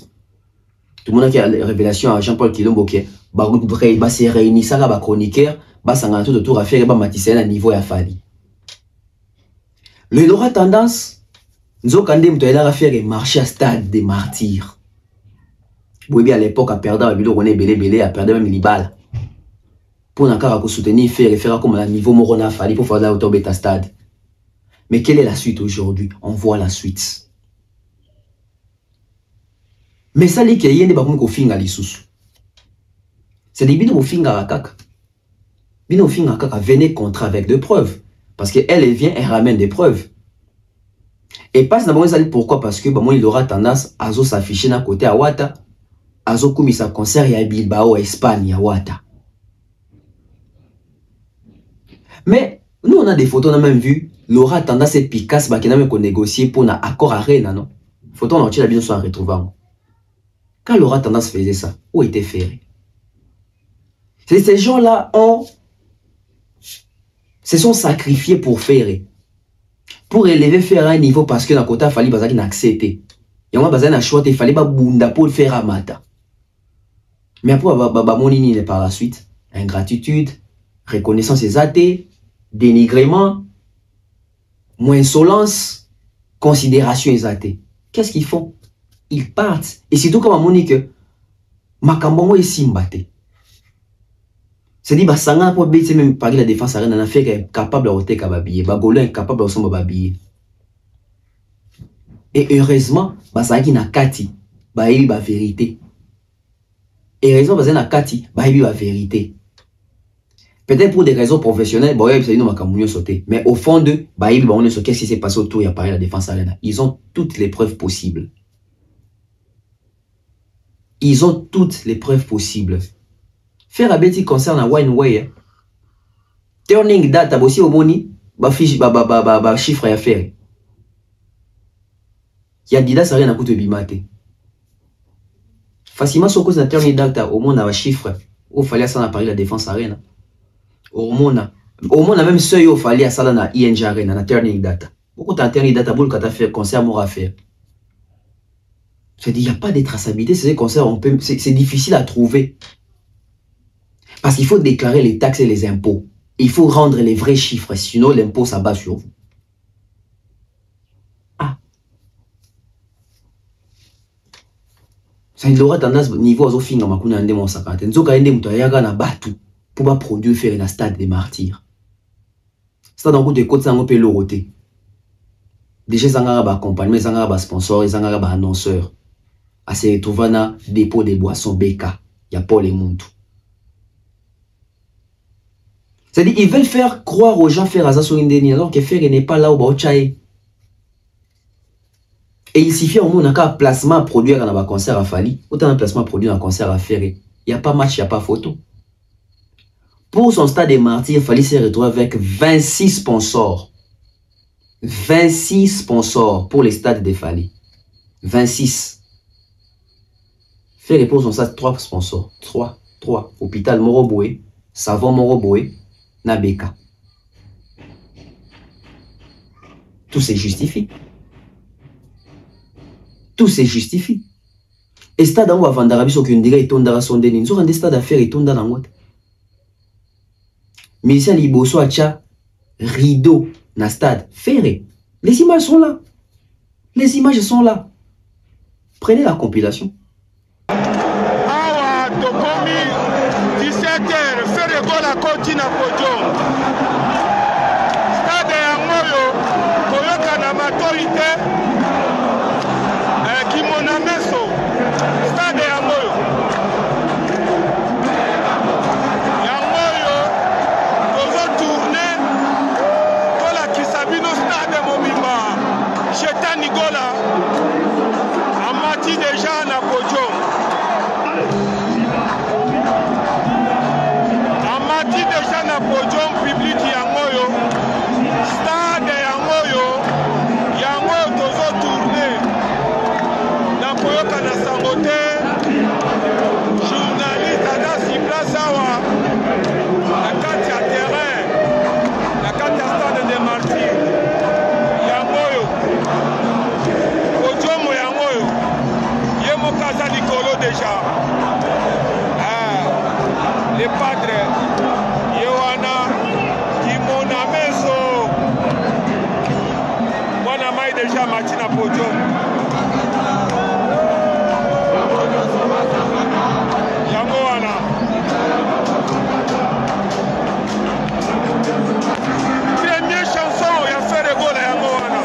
Tout le monde qui a la révélation à Jean-Paul Kilombo qui s'est réuni, ça va chroniqueur, ça a tout autour à faire, matissé à niveau à Fali. Le Laura Tendance, nous avons fait un marché à stade des martyrs. Oui, à l'époque, à perdre, on est belé, à perdre même l'ibal. Pour encore soutenir, faire comme à niveau Morona Fali pour faire la hauteur bêta stade. Mais quelle est la suite aujourd'hui? On voit la suite. Mais ça, c'est qu'il y a des gens qui ont fait c'est des gens qui ont fait kaka. Bino finga kaka venez contre avec des preuves. Parce qu'elle vient, elle ramène des preuves. Et passe d'abord, pourquoi? Parce que bon, il aura tendance à s'afficher d'un côté à Wata, à comme sa concert à Bilbao, Espagne, à Wata. Mais nous, on a des photos, on a même vu, Laura tendance à Picasso, qui n'a même qu'on négocier pour un accord à Rennes, non? Photo, on a la vidéo en retrouvant. Quand Laura tendance faisait ça, où était Ferré? Ces gens-là ont se sont sacrifiés pour faire. Pour élever faire à un niveau parce que dans le côté, il fallait accepter. Et moi, il fallait pour faire à mata. Mais après, il par la suite, ingratitude, reconnaissance des athées, dénigrement, moins insolence, considération des athées. Qu'est-ce qu'ils font? Ils partent. Et surtout comme on dit que Makambongo est simbate. C'est-à-dire que Sanga pour même parler la défense arène, on a fait est capable de roter Kababiye, Bagolo est capable de ressembler Babiye. Et heureusement, Basaki na Kati, Baïbi ba vérité. Et raison parce que na Kati, Baïbi ba vérité. Peut-être pour des raisons professionnelles, mais au fond de Baïbi, qu'est-ce qui s'est passé autour, il y a parlé de la défense arène. Ils ont toutes les preuves possibles. Ils ont toutes les preuves possibles. Faire un petit concert à Wine Way. Turning data aussi au moni, chiffre à faire. Il y a des dates, ça rien à coûter bimate. Facilement, sur cause de turning data, au monde, a chiffre. Au fallait ça, on a parlé de la défense arena. Au monde, a même seuil, au fallait ça dans la ING arena, la turning data. Beaucoup de turning data, quand tu as fait concert, mon affaire. C'est-à-dire, il n'y a pas de traçabilité, c'est des concerts, c'est difficile à trouver. Parce qu'il faut déclarer les taxes et les impôts. Il faut rendre les vrais chiffres, sinon l'impôt s'abat sur vous. Ah. Ça il aura tendance niveau à finir ma kuna ndemo sakante. Nzoka ende muto yaga na batu pour pas produire faire un stade des martyrs. Stade en coup de côte sango pe loroté. Déjà zangara ba accompagnement, zangara ba sponsor, zangara ba annonceur. À se retrouver na dépôt des boissons BK. Il y a pas les mondes. C'est-à-dire, ils veulent faire croire aux gens faire Aza Soindeni, alors que faire n'est pas là où Baochae. Et il suffit au moins d'un placement à produire dans un concert à Fali, autant un placement à produire dans un concert à Ferré. Il n'y a pas match, il n'y a pas photo. Pour son stade des martyrs, Fali s'est retrouvé avec 26 sponsors. 26 sponsors pour les stades des Fali. 26. Ferré pour son stade 3 sponsors. 3. Hôpital Moroboué, Savon Moroboué, Nabeka. Tout se justifie. Tout se justifie. Et stade en Wavandarabi, ce qu'on dirait, il dans son déni. Nous avons des stades à faire, il dans la motte. Mais ici, il y a rideau, na stade, ferré. Les images sont là. Les images sont là. Prenez la compilation. Awa, Tokomi, 17h, ferré gola continue à podium. Stade ya moyo, koyoka na matorite, kimona meso. Stade ya moyo. Ya moyo, tozo tourner, kola kisabino stade mobimba. Chetani gola, amati déjà na podium. Amati déjà na podium public yangoyo. Stade yangoyo. Yangoyo tozo tourner. Na koyoka na sangote. Journaliste ada si place awa. Na kati ya terrain. Na kati ya stade des martyrs. Yangoyo. Podium yangoyo. Yemo kaza likolo déjà. Les padres, Yohana, Kimona Meso, Wana Mai déjà Martina Podium. Yango Wana. Première chanson, il y a fait le goal à Yango Wana.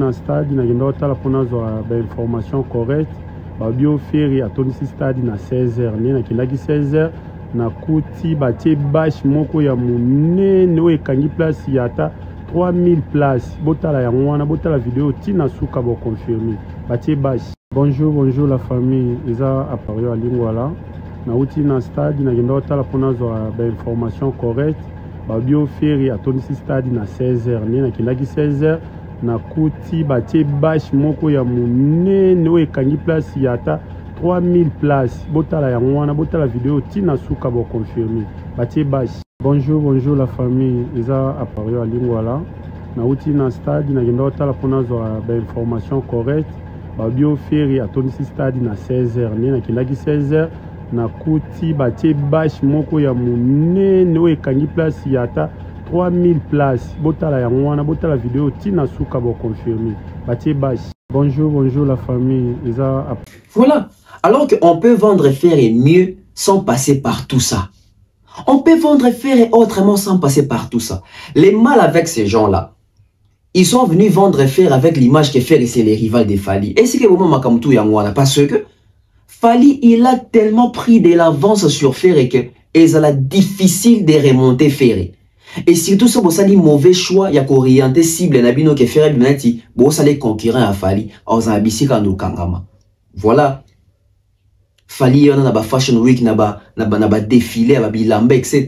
na stade na genda otala pona zwa ba information correcte ba bio feri atonisi stade na 16h ne na kindaki 16h na kuti batie bâche moko ya munene o ekangi place ya ata 3000 places botala ya wana botala vidéo tina suka bo confirmer batie bâche. Bonjour la famille eza appareil à lingwala na uti na stade na genda otala pona zwa ba information correcte ba bio feri atonisi stade na 16h ne na kindaki 16h na kuti batie bâche moko ya munene o ekangi place ya ata 3000 places botala ya wana botala vidéo tina suka bo confirmer batie bâche. Bonjour la famille eza appareil à lingwala na uti na stade na genda otala pona zwa ba information correcte ba bio feri atonisi stade na 16h ne na kindaki 16h na kuti batie bâche moko ya munene o ekangi place ya ata 3000 places botala ya wana botala vidéo tina suka bo confirmer batie bâche. Bonjour la famille eza. Voilà, alors qu'on peut vendre fer et mieux sans passer par tout ça. On peut vendre fer et autrement sans passer par tout ça. Les mal avec ces gens-là, ils sont venus vendre fer avec l'image que fer c'est les rivales de Fally. Et c'est que moment makamtu yangwana parce que Fally il a tellement pris de l'avance sur fer et que c'est difficile de remonter fer. Et surtout ça ça dit mauvais choix ya orienter cible na bino que fer binati bo ça les concurrents à Fally aux ambisika ndo kangama. Voilà. Fally on a ba fashion week na ba défilé ba bilamba etc.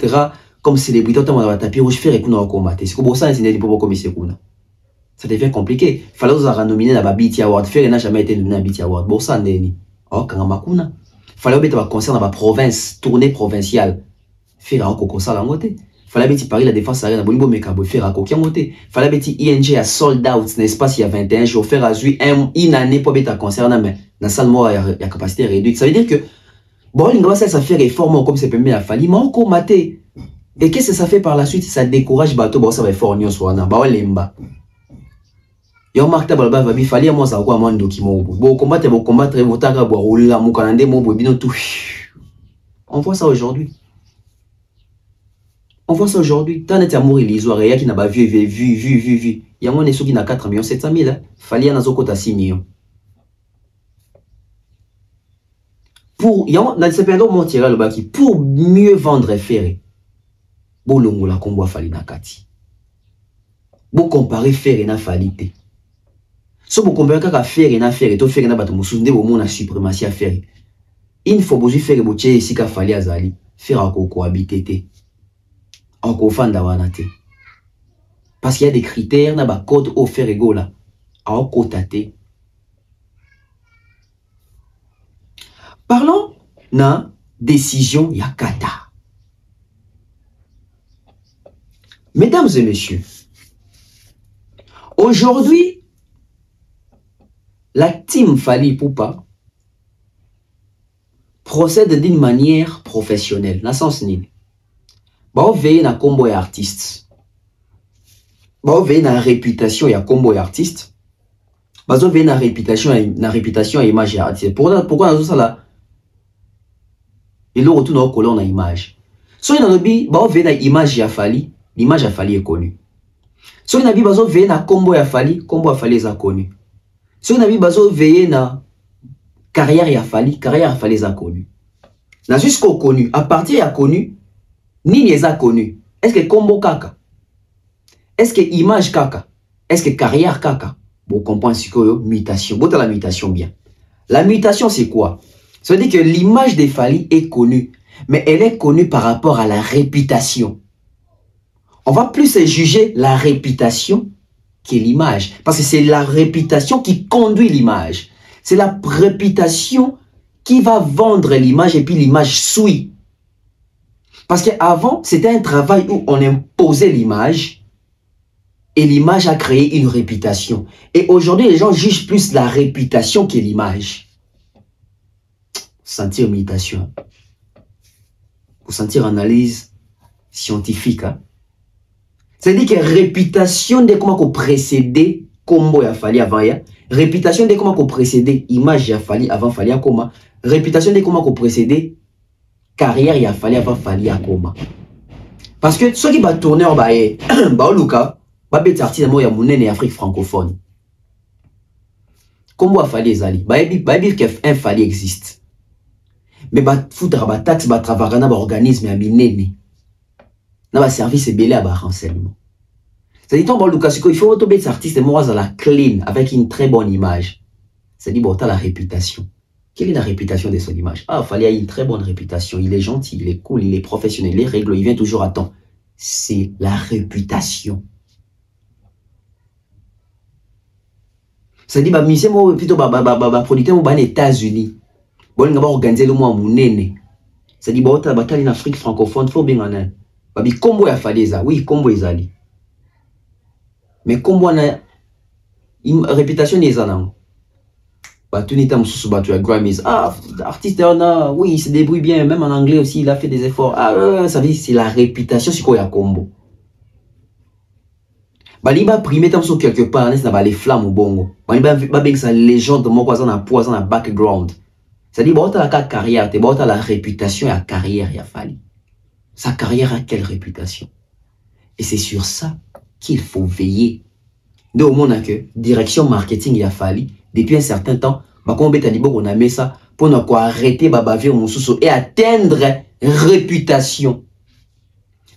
Comme célébrité on va tapis rouge fer et kuna komate. C'est comme ça c'est des pour comme c'est kuna. Ça devient compliqué. Fallait vous avoir nominé la BET Award. Fer n'a jamais été nominé à BET Award. Bon ça n'est ni. Oh kangama kuna. Fallait mettre un concert dans la province, tournée provinciale. Fer a encore ça la moté. Fallait mettre Paris la défense arena bolibo mekabo fer a coquille moté. Fallait mettre ING à sold out n'est-ce pas il y a 21 jours faire à zui une année pour mettre un concert na mais dans salle moi il y a capacité réduite. Ça veut dire que bon il doit ça fait réforme comme c'est permis à Fally mais encore maté. Et qu'est-ce que ça fait par la suite ça décourage bateau bon ça va faire nion soit na ba lemba. Yo marque balba va bi Fally moi ça quoi mon document bon combattre votaka bo roula mukanande mo bino tout. On voit ça aujourd'hui. On voit ça aujourd'hui. Tant est amour illusoire et qui n'a pas vu. Il y a mon qui n'a 4 700 000. Fally na zoko ta 6 millions. Pour dans ce pendant mon tirer le baki pour mieux vendre fer. Bolongo la combo Fally na kati. Bo comparer fer na Fally te. So bo comparer kaka fer na fer et to fer na bato musunde bo mona suprématie à fer. Il faut bozu fer bo tche sika Fally azali. Fer a cohabiter te. Encore fanda wanate. Parce qu'il y a des critères na ba code au fer ego là. A kotate. Parlons na décision yakata. Mesdames et messieurs, aujourd'hui, la team Fally Ipupa procède d'une manière professionnelle. Dans le sens nini. Bah, veille na combo et artiste. Bah, veille na réputation et combo et artiste. Bah, veille na réputation et image et artiste. Pourquoi dans ça là? Il retourne au colon na image. So il a dit, bah, veille na image et Fally. L'image à Fally est connue. So il a dit, bah, veille na combo et Fally. Combo à Fally est connu. So il a dit, bah, veille na carrière et Fally. Carrière à Fally est connue. Na jusqu'au connu. À partir de connu. Ni les a connus. Est-ce que combo kaka? Est-ce que image kaka? Est-ce que carrière kaka? Bon, comprendre ce que mutation. Bon, la mutation bien. La mutation, c'est quoi? Ça veut dire que l'image de Fally est connue. Mais elle est connue par rapport à la réputation. On va plus juger la réputation que l'image. Parce que c'est la réputation qui conduit l'image. C'est la réputation qui va vendre l'image et puis l'image suit. Parce qu'avant, c'était un travail où on imposait l'image. Et l'image a créé une réputation. Et aujourd'hui, les gens jugent plus la réputation que l'image. Sentir imitation. Pour sentir analyse scientifique. Hein? C'est-à-dire que réputation de comment précéder combo ya fali avant ya. Réputation de comment précéder image ya fali avant fali ya comment. Réputation de comment précéder carrière ya fali avant fali ya comment. Parce que ceux qui va tourner en bas, bah Luka, bah bête artiste moi ya monene Afrique francophone. Combo a fali ezali. Bah un fali existe. Mais bah foutre bah taxe bah travailler na bah organisme ya minene. Na ba service belé à ba renseignement. C'est-à-dire ton bon Lucas, il faut tomber cet artiste moi à la clean avec une très bonne image. C'est-à-dire bon, t'as la réputation. Quelle est la réputation de son image? Ah, fallait une très bonne réputation. Il est gentil, il est cool, il est professionnel, il est règle, il vient toujours à temps. C'est la réputation. C'est-à-dire bah musicien moi plutôt bah producteur moi aux États-Unis. Bon, on va organiser le mois mounene. C'est-à-dire bon, t'as bataille en Afrique francophone, faut bien en un. Babi combo ya faleza, oui combo ezali. Mais combo na réputation des anang. Bah tout n'est pas sous battu à Grammys. Ah artiste on a, oui il se débrouille bien, même en anglais aussi il a fait des efforts. Ah ça veut dire c'est la réputation c'est quoi ya combo. Bah liba primé tam sur quelque part n'est-ce pas les flammes au bongo. Bah liba bien sa légende de mon voisin à poison à background. Ça dit bah t'as la carrière, t'es bah t'as la réputation et la carrière ya fallu. Sa carrière a quelle réputation? Et c'est sur ça qu'il faut veiller. De au monde que direction marketing il a fallu depuis un certain temps. Bah quand on a mis ça pour ne quoi arrêter babavir mon sous et atteindre réputation.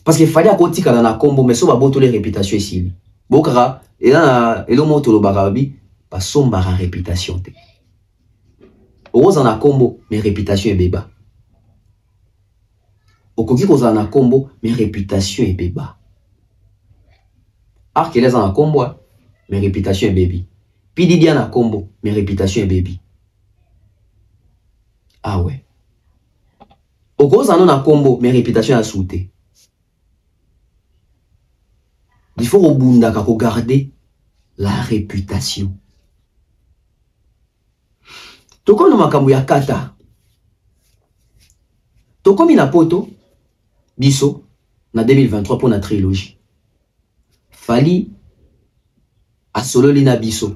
Parce qu'il fallait à côté quand on a combo mais ça va beaucoup les réputations ici. Bokara et là et le mot to le barabi pas sombre réputation. Rose en a combo mais réputation est béba. Okoki koza na combo mais réputation est béba. Arkeles en a combo mais réputation est baby. Pididi en a combo mais réputation est baby. Ah ouais. Okoza en a combo mais réputation a sauté. Il faut rebunda kako garder la réputation. Toko no makambo ya kata. Toko mina poto biso na 2023 pour notre trilogie. Fali a solo lina biso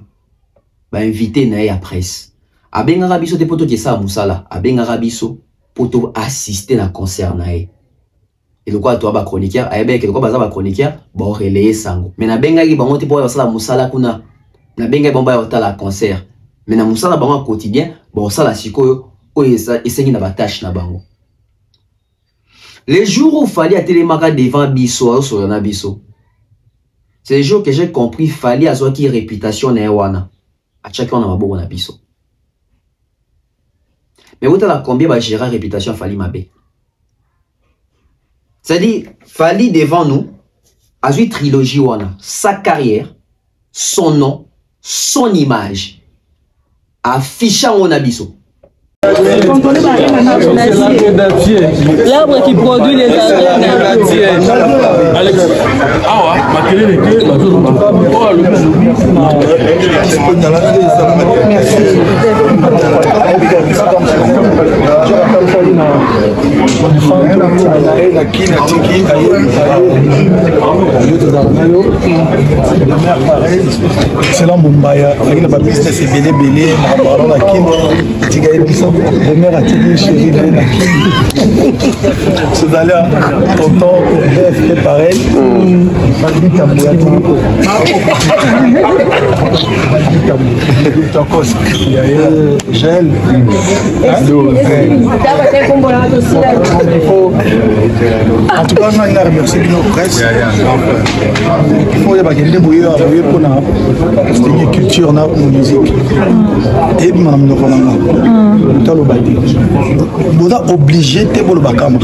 ba invité na ya presse. Abenga biso te poto kesa musala, abenga biso poto assister na concert na e. Et le quoi toi ba chroniqueur, abe ke le quoi baza ba chroniqueur, ba relayer sango. Mais na benga ki bango te po sala musala kuna. Na benga bomba ya la concert. Mais na musala bango quotidien, ba sala sikoyo o esengi na ba tâche na bango. Les jours où il fallait à télémaka devant biso, sur na biso. C'est les jours que j'ai compris fallait à qui réputation na wana. À chacun na mabo na biso. Mais vous t'as combien ba gérer réputation fallait mabe. C'est-à-dire fallait devant nous à une trilogie wana, sa carrière, son nom, son image affichant on abisso. L'arbre qui produit les excellent Bombaya, avec la business est belé, parlant la Kim, le maire a tiré chéri de la Kim. C'est d'aller autant pour BF pareil. Malgré Kamouya, il y a gel. En tout cas, on a remercié nos presse. Il faut que les débrouiller pour la culture, la musique. Et madame de Rolanda. On a obligé de faire le bacam.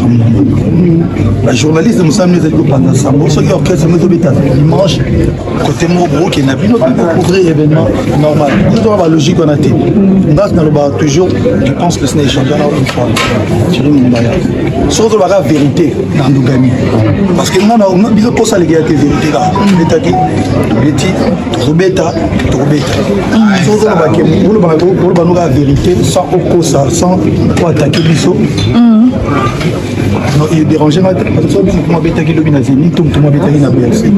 La journaliste nous sommes les écoles pendant ça. Pour ceux qui ont fait dimanche, côté Mobro qui n'a plus pour couvrir l'événement normal. Nous avons la logique qu'on a été. On a toujours, je pense que ce n'est championnat une fois. Thierry Mumbaya. Surtout la vérité dans Ndongani. Parce que nous avons besoin de ça, les gars, que vérité là. Robeta. Surtout la vérité sans Okosa, sans attaquer Bisso. Non, il dérangeait parce que moi bétaki le binazini tout moi bétaki na BLC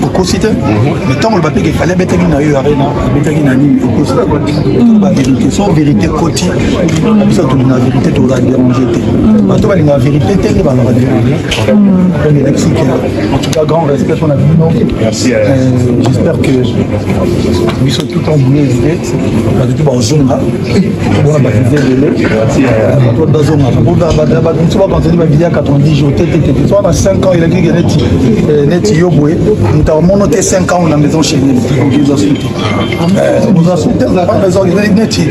au cosite mais tant le papier qu'il fallait bétaki na eu arena bétaki na ni au cosite la vérité sans vérité côté ça tout la vérité tout va déranger parce que la vérité telle va la déranger en tout cas grand respect pour la vie. Merci j'espère que nous sommes tout en boulot parce que tu vas au zone là on va baptiser le il y a 90 jours, soit dans 5 ans, il a dit qu'il est Yoboué. Nous avons monté 5 ans dans la maison chez nous. Nous avons soutenu. Nous avons soutenu la maison, il a dit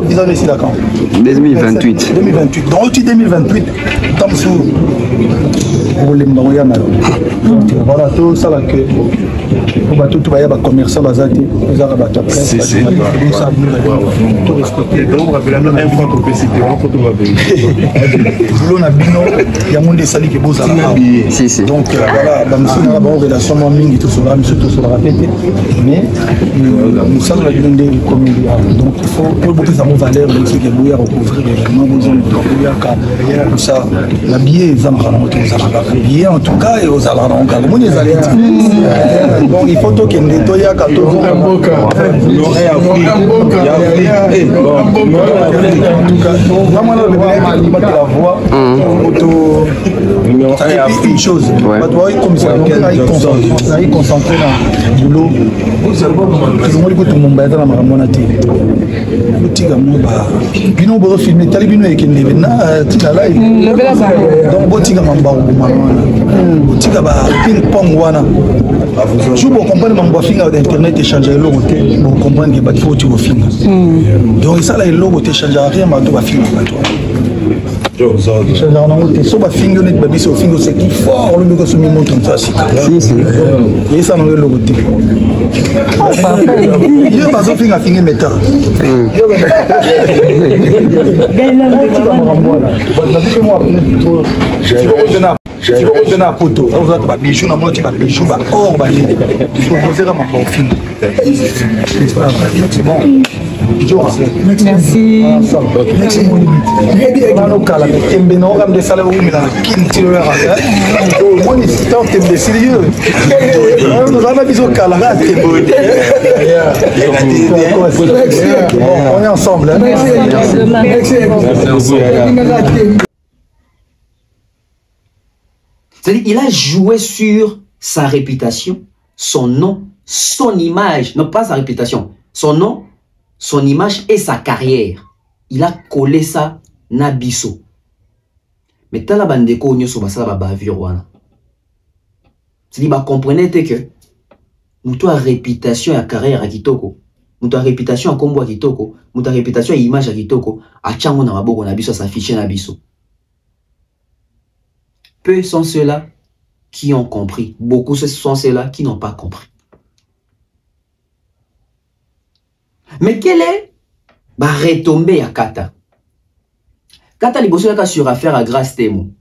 ils ont laissé d'accord. 2028. 2028. Donc, au 2028, nous sommes sous le Montréal. Voilà, tout ça là que. Tout va y avoir commerçant basati, nous avons battu après. C'est tout respecté. Donc, on va faire la même fois qu'on peut citer, on peut il y a monde des salis qui bossent à la donc voilà, nous sommes en relation mingi tout cela, nous sommes sur la répéter, mais nous sommes la grande commune. Donc il faut beaucoup de valeur, donc c'est que vous y recouvrir également des zones de tout ça. La billet est en tout cas et aux alarons. Donc il faut que nous nettoyions à 14 la voix une chose comme ça il concentré dans le boulot tout le monde est dans la maramona bino bozo filmer tali bino ekende na tika live donc botika mamba botika ba ping pong wana je vous comprendre mamba finga d'internet échanger le côté vous comprendre que ba faut tu finga donc ça là le logo t'échanger rien ma doit finga so ba fingo net ba biso fingo c'est qui fort le logo sumi montre ça si et ça non le logo te yo ba zo finga finga meta yo ba je vais retenir un poteau. On va faire des bijoux, on va faire des bijoux, on va faire des bijoux. On va faire des bijoux. Merci. On est ensemble. C'est-à-dire, il a joué sur sa réputation, son nom, son image. Non, pas sa réputation. Son nom, son image et sa carrière. Il a collé ça na biso. Mais tant la bande de ko nyoso basala ba bavure wana. C'est-à-dire, bah comprenez que nous avons réputation à carrière à kitoko. Nous avons réputation à combo à kitoko. Nous avons réputation à image à kitoko. A chango na maboko na biso s'afficher na biso. Peu sont ceux-là qui ont compris. Beaucoup sont ceux-là qui n'ont pas compris. Mais quelle est la retombée à Kata? Kata liboso la sur affaire à Grâce Témo.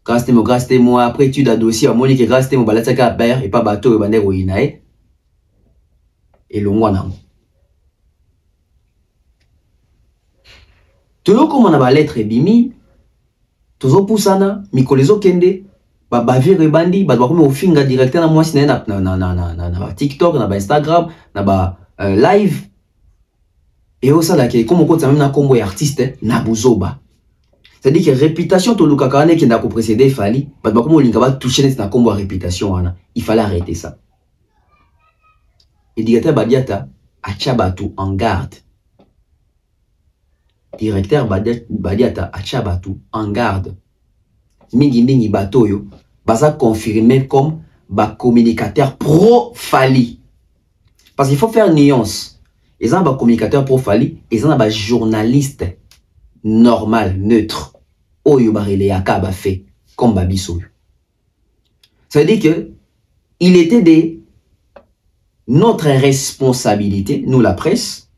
Grâce Témo, après étude à dossier, à Monique Grâce Témo, balataka ber et pas bateau et bandero inae. Et le mois nan. Tout le comme on a la lettre bimi. Tozo poussana, mikolezo kende, ba bavire bandi, ba doit au finga directeur na moi si na TikTok, na Instagram, na ba live. Et au ça là qui comme on compte même na combo artiste na buzoba. C'est-à-dire que réputation to lukakane qui n'a pas précédé fali, ba doit comme linga ba toucher na combo réputation wana. Il fallait arrêter ça. Et directeur Badiata a Chabatu en garde. Directeur Badiata a Chabatu en garde. Mingi Batoyo, baza confirmé comme communicateur pro-Fali. Parce qu'il faut faire nuance. Ils ont un communicateur pro-Fali, ils ont un journaliste normal, neutre. Oyo barele yakaba fait comme Babiso. Ça veut dire que il était de notre responsabilité, nous la presse.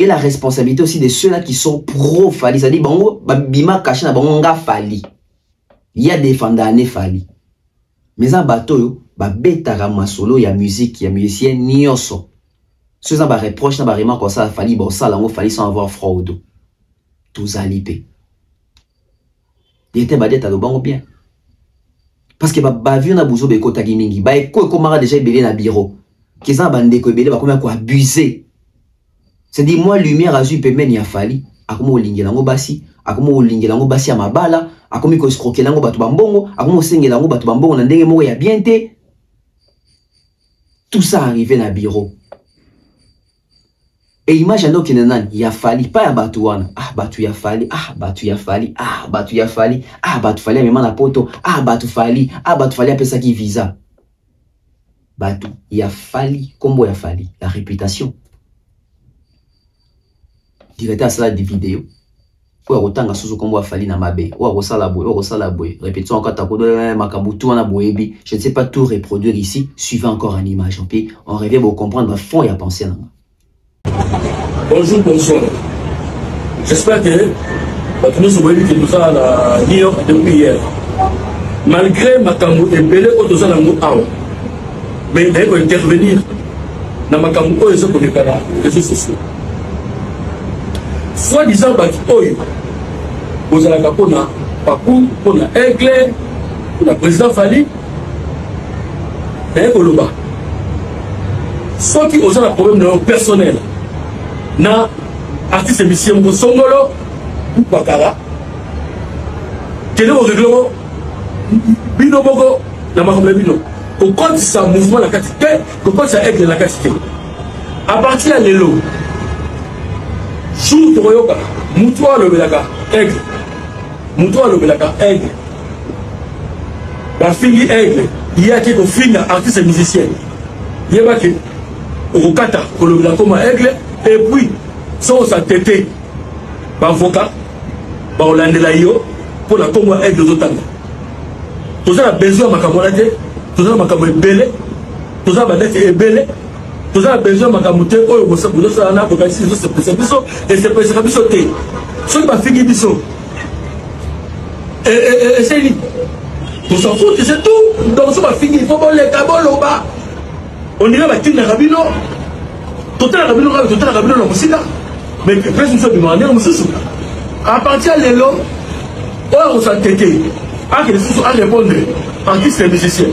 et la responsabilité aussi de ceux-là qui sont pro-Fali. C'est-à-dire, bango, bima caché na bango nga Fali. Il y a des fandane Fali. Mais en bateau, betara masolo, il y a musique, il y a musicien, nyoso. Ceux-là, reproche, na vraiment comme ça, Fali, bon, ça, là, Fali sans avoir froid au dos. Tous alipés. Il était badé, t'as le bango bien. Parce que vu na bouzo beko tagimingi, eko komara déjà belé na bureau. Qu'ils ont bandé ko belé, combien quoi abusé. C'est-à-dire, moi, lumière a eu pemeni a Fali, a comment lingelango basi, a comment lingelango basi a mabala, a comment ko skrokelango batu bambongo, a comment sengelango batu bambongo na ndenge mo ya bien te. Tout ça arrivé na bureau. Et imaginez qu'il y a Fali, pas à Batouana. Ah, Batou ya Fali, ah, Batou ya Fali, ah, Batou ya Fali, ah, Batou Fali, mais la poto, ah, Batou Fali, après ça qui visa. Batou, il y a Fali, combo ya Fali, la réputation. Directeur à cela des vidéos. Ou à autant sous combo ya Fali na mabe, ou à rosala boy, répétons encore ta kodo, makabutu na boebi. Je ne sais pas tout reproduire ici, suivant encore en image. Puis on revient pour comprendre fond et à penser. Bonjour, bonsoir. J'espère que nous sommes venus que nous sommes à New York depuis hier. Malgré ma camou et belé au dos à la mou, mais il faut intervenir dans ma camou et ce qu'on est là, les réseaux sociaux. Soit disant, vous avez la capona, Papou, pour la Aigle, pour la président Fali, et Koloba. Soit qui ont un problème de leur personnel. Na artiste émission de Songolo ou Bakara quel est le règlement bino bogo na makambo bino au compte ça mouvement la quantité au compte ça aide la quantité à partir de l'élo jour de royoka mutoa le belaka aigle la fille aigle il y a qui confine artiste musicien il y a qui au kata ko le belaka comme aigle. Et puis, sans s'entêter, l'avocat, l'andelao, pour la Congo avec les autres. Tout ça a besoin de ma camarade, tout ça a besoin de belé, tout ça a besoin de belé, tout ça a besoin de ma camarade, oh, ça vous donne un avocat ici, c'est biso, et c'est pas ça biso té. Ce qui m'a fait biso. Et c'est lui. On s'en fout, c'est tout. Donc, ça m'a fini, il faut voir les cabos là-bas. On dirait que tu n'as pas vu, non? Tout à l'heure, mais presque nous demandé à partir de là, on s'entêtait à répondre artiste et musicien.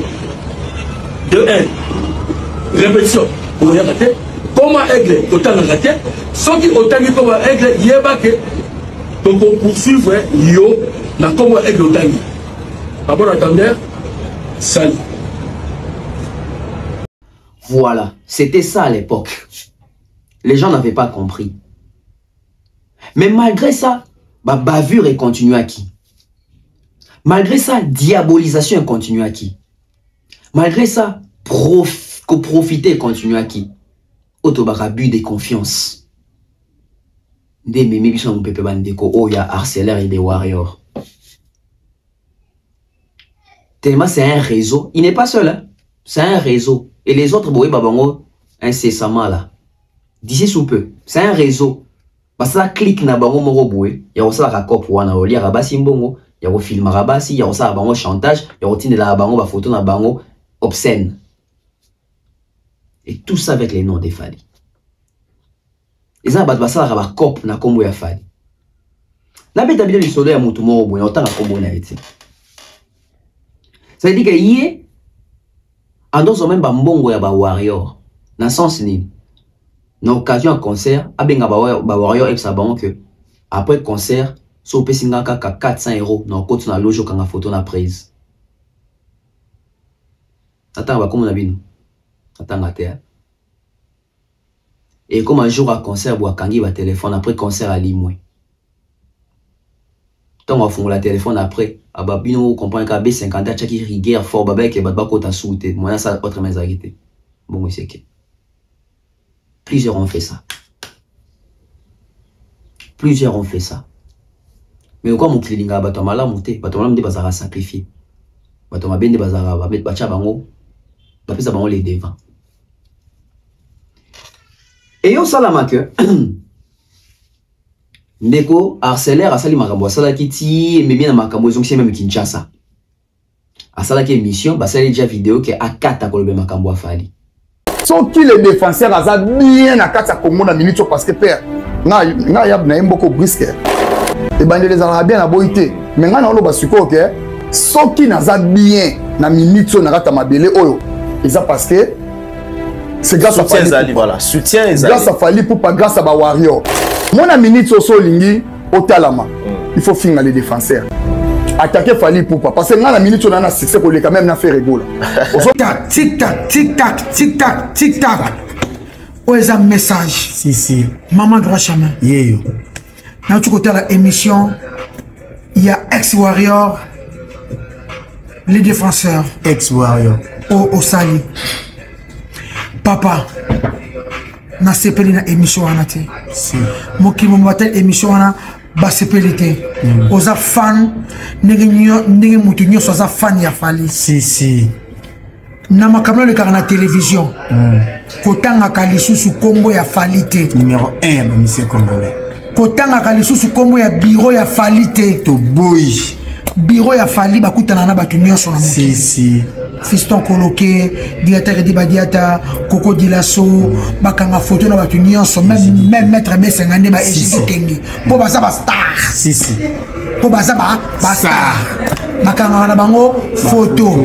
De 1, répétition, comment aigle, autant de la tête, ceux qui autant de comment aigle, il y a pas que donc on poursuivre yo, na comment aigle autant. À bon entendeur, salut. Voilà, c'était ça à l'époque. Les gens n'avaient pas compris. Mais malgré ça, bavure est continue à qui? Malgré ça, diabolisation est continue à qui? Malgré ça, profiter est continue à qui? Autobarabu de confiance. Des mémés qui sont pépé bandeko, oh, il y a harceleurs et des warriors. Tellement c'est un réseau. Il n'est pas seul, hein? C'est un réseau. Et les autres, boy, babango, incessamment là. D'ici sous peu, c'est un réseau. Parce que ça clique na bango moro boy, il y a aussi la cop wana oli rabasi mbongo, il y a film rabasi, il y a aussi bango chantage, il y a aussi la bango ba photo na bango obscène. Et tout ça avec les noms des Fali. Et ça bat basa la cop na kombo ya Fali. Na beta bidon du solo ya mutu moro boy, autant la kombo na été. Ça veut dire que yé ando même ba mbongo ya ba warrior. Na sens ni na occasion à concert, abenga ba warrior et ça bon que après concert, so pesinga kaka 400 € na koto na lojo kanga photo na prise. Attends ba comme na bino. Attends ngate. Et comme un jour à concert boa kangi ba téléphone après concert à Limoué. Tant on fond la téléphone après, aba bino comprend ka B50 a chaki rigueur fort baba ke ba kota souté. Moi ça autre mais arrêté. Bon c'est que plusieurs ont fait ça. Plusieurs ont fait ça. Mais pourquoi mon client a battu mal à monter? Battu mal à monter, bazara sacrifié. Battu mal bende bazara va mettre bacha bango. Battu ça bango les devants. Et au salama que ndeko harceleur asali makambo asala kiti mais bien makambo ezongisi même Kinshasa asala ki émission basali déjà vidéo que akata kolobe makambo afali soki les défenseurs aza bien akata Congo na minute parce que père na yab na mboko brisque et bande les arabes na boité mais nga na oloba siko que soki naza bien na minute na kata mabele oyo eza parce que c'est grâce à Fali voilà soutien grâce à Fali pour pas grâce à ba warrior mon minute so lingi otalama il faut finir les défenseurs attaquer Fali pour pas parce que na minute on a succès pour les quand même na faire rigolo tic tac tic tac tic tac tic tac où est un message si maman droit chemin yeyo na tu côté la émission il y a ex-warrior les défenseurs ex-warrior au Sali papa na sepeli na émission wana te mokimo matel émission wana ba sepeli te oza fan ndenge mutu nyonso aza fan ya Fali si na makambo le kaka na télévision kotangaka lisusu kombo ya Fali te numéro 1 ya monsieur congolais kotangaka lisusu kombo ya bureau ya Fali te to boy bureau ya Fali bakutana na batu nyonso na mutu si Fiston Koloke, Diater Edi Badiata, Coco Dilasso, bakanga photo na batu nyonso, même maître Bessengande ba Ejito Kengi. Po baza ba star. Si. Po baza ba star. Bakanga na bango photo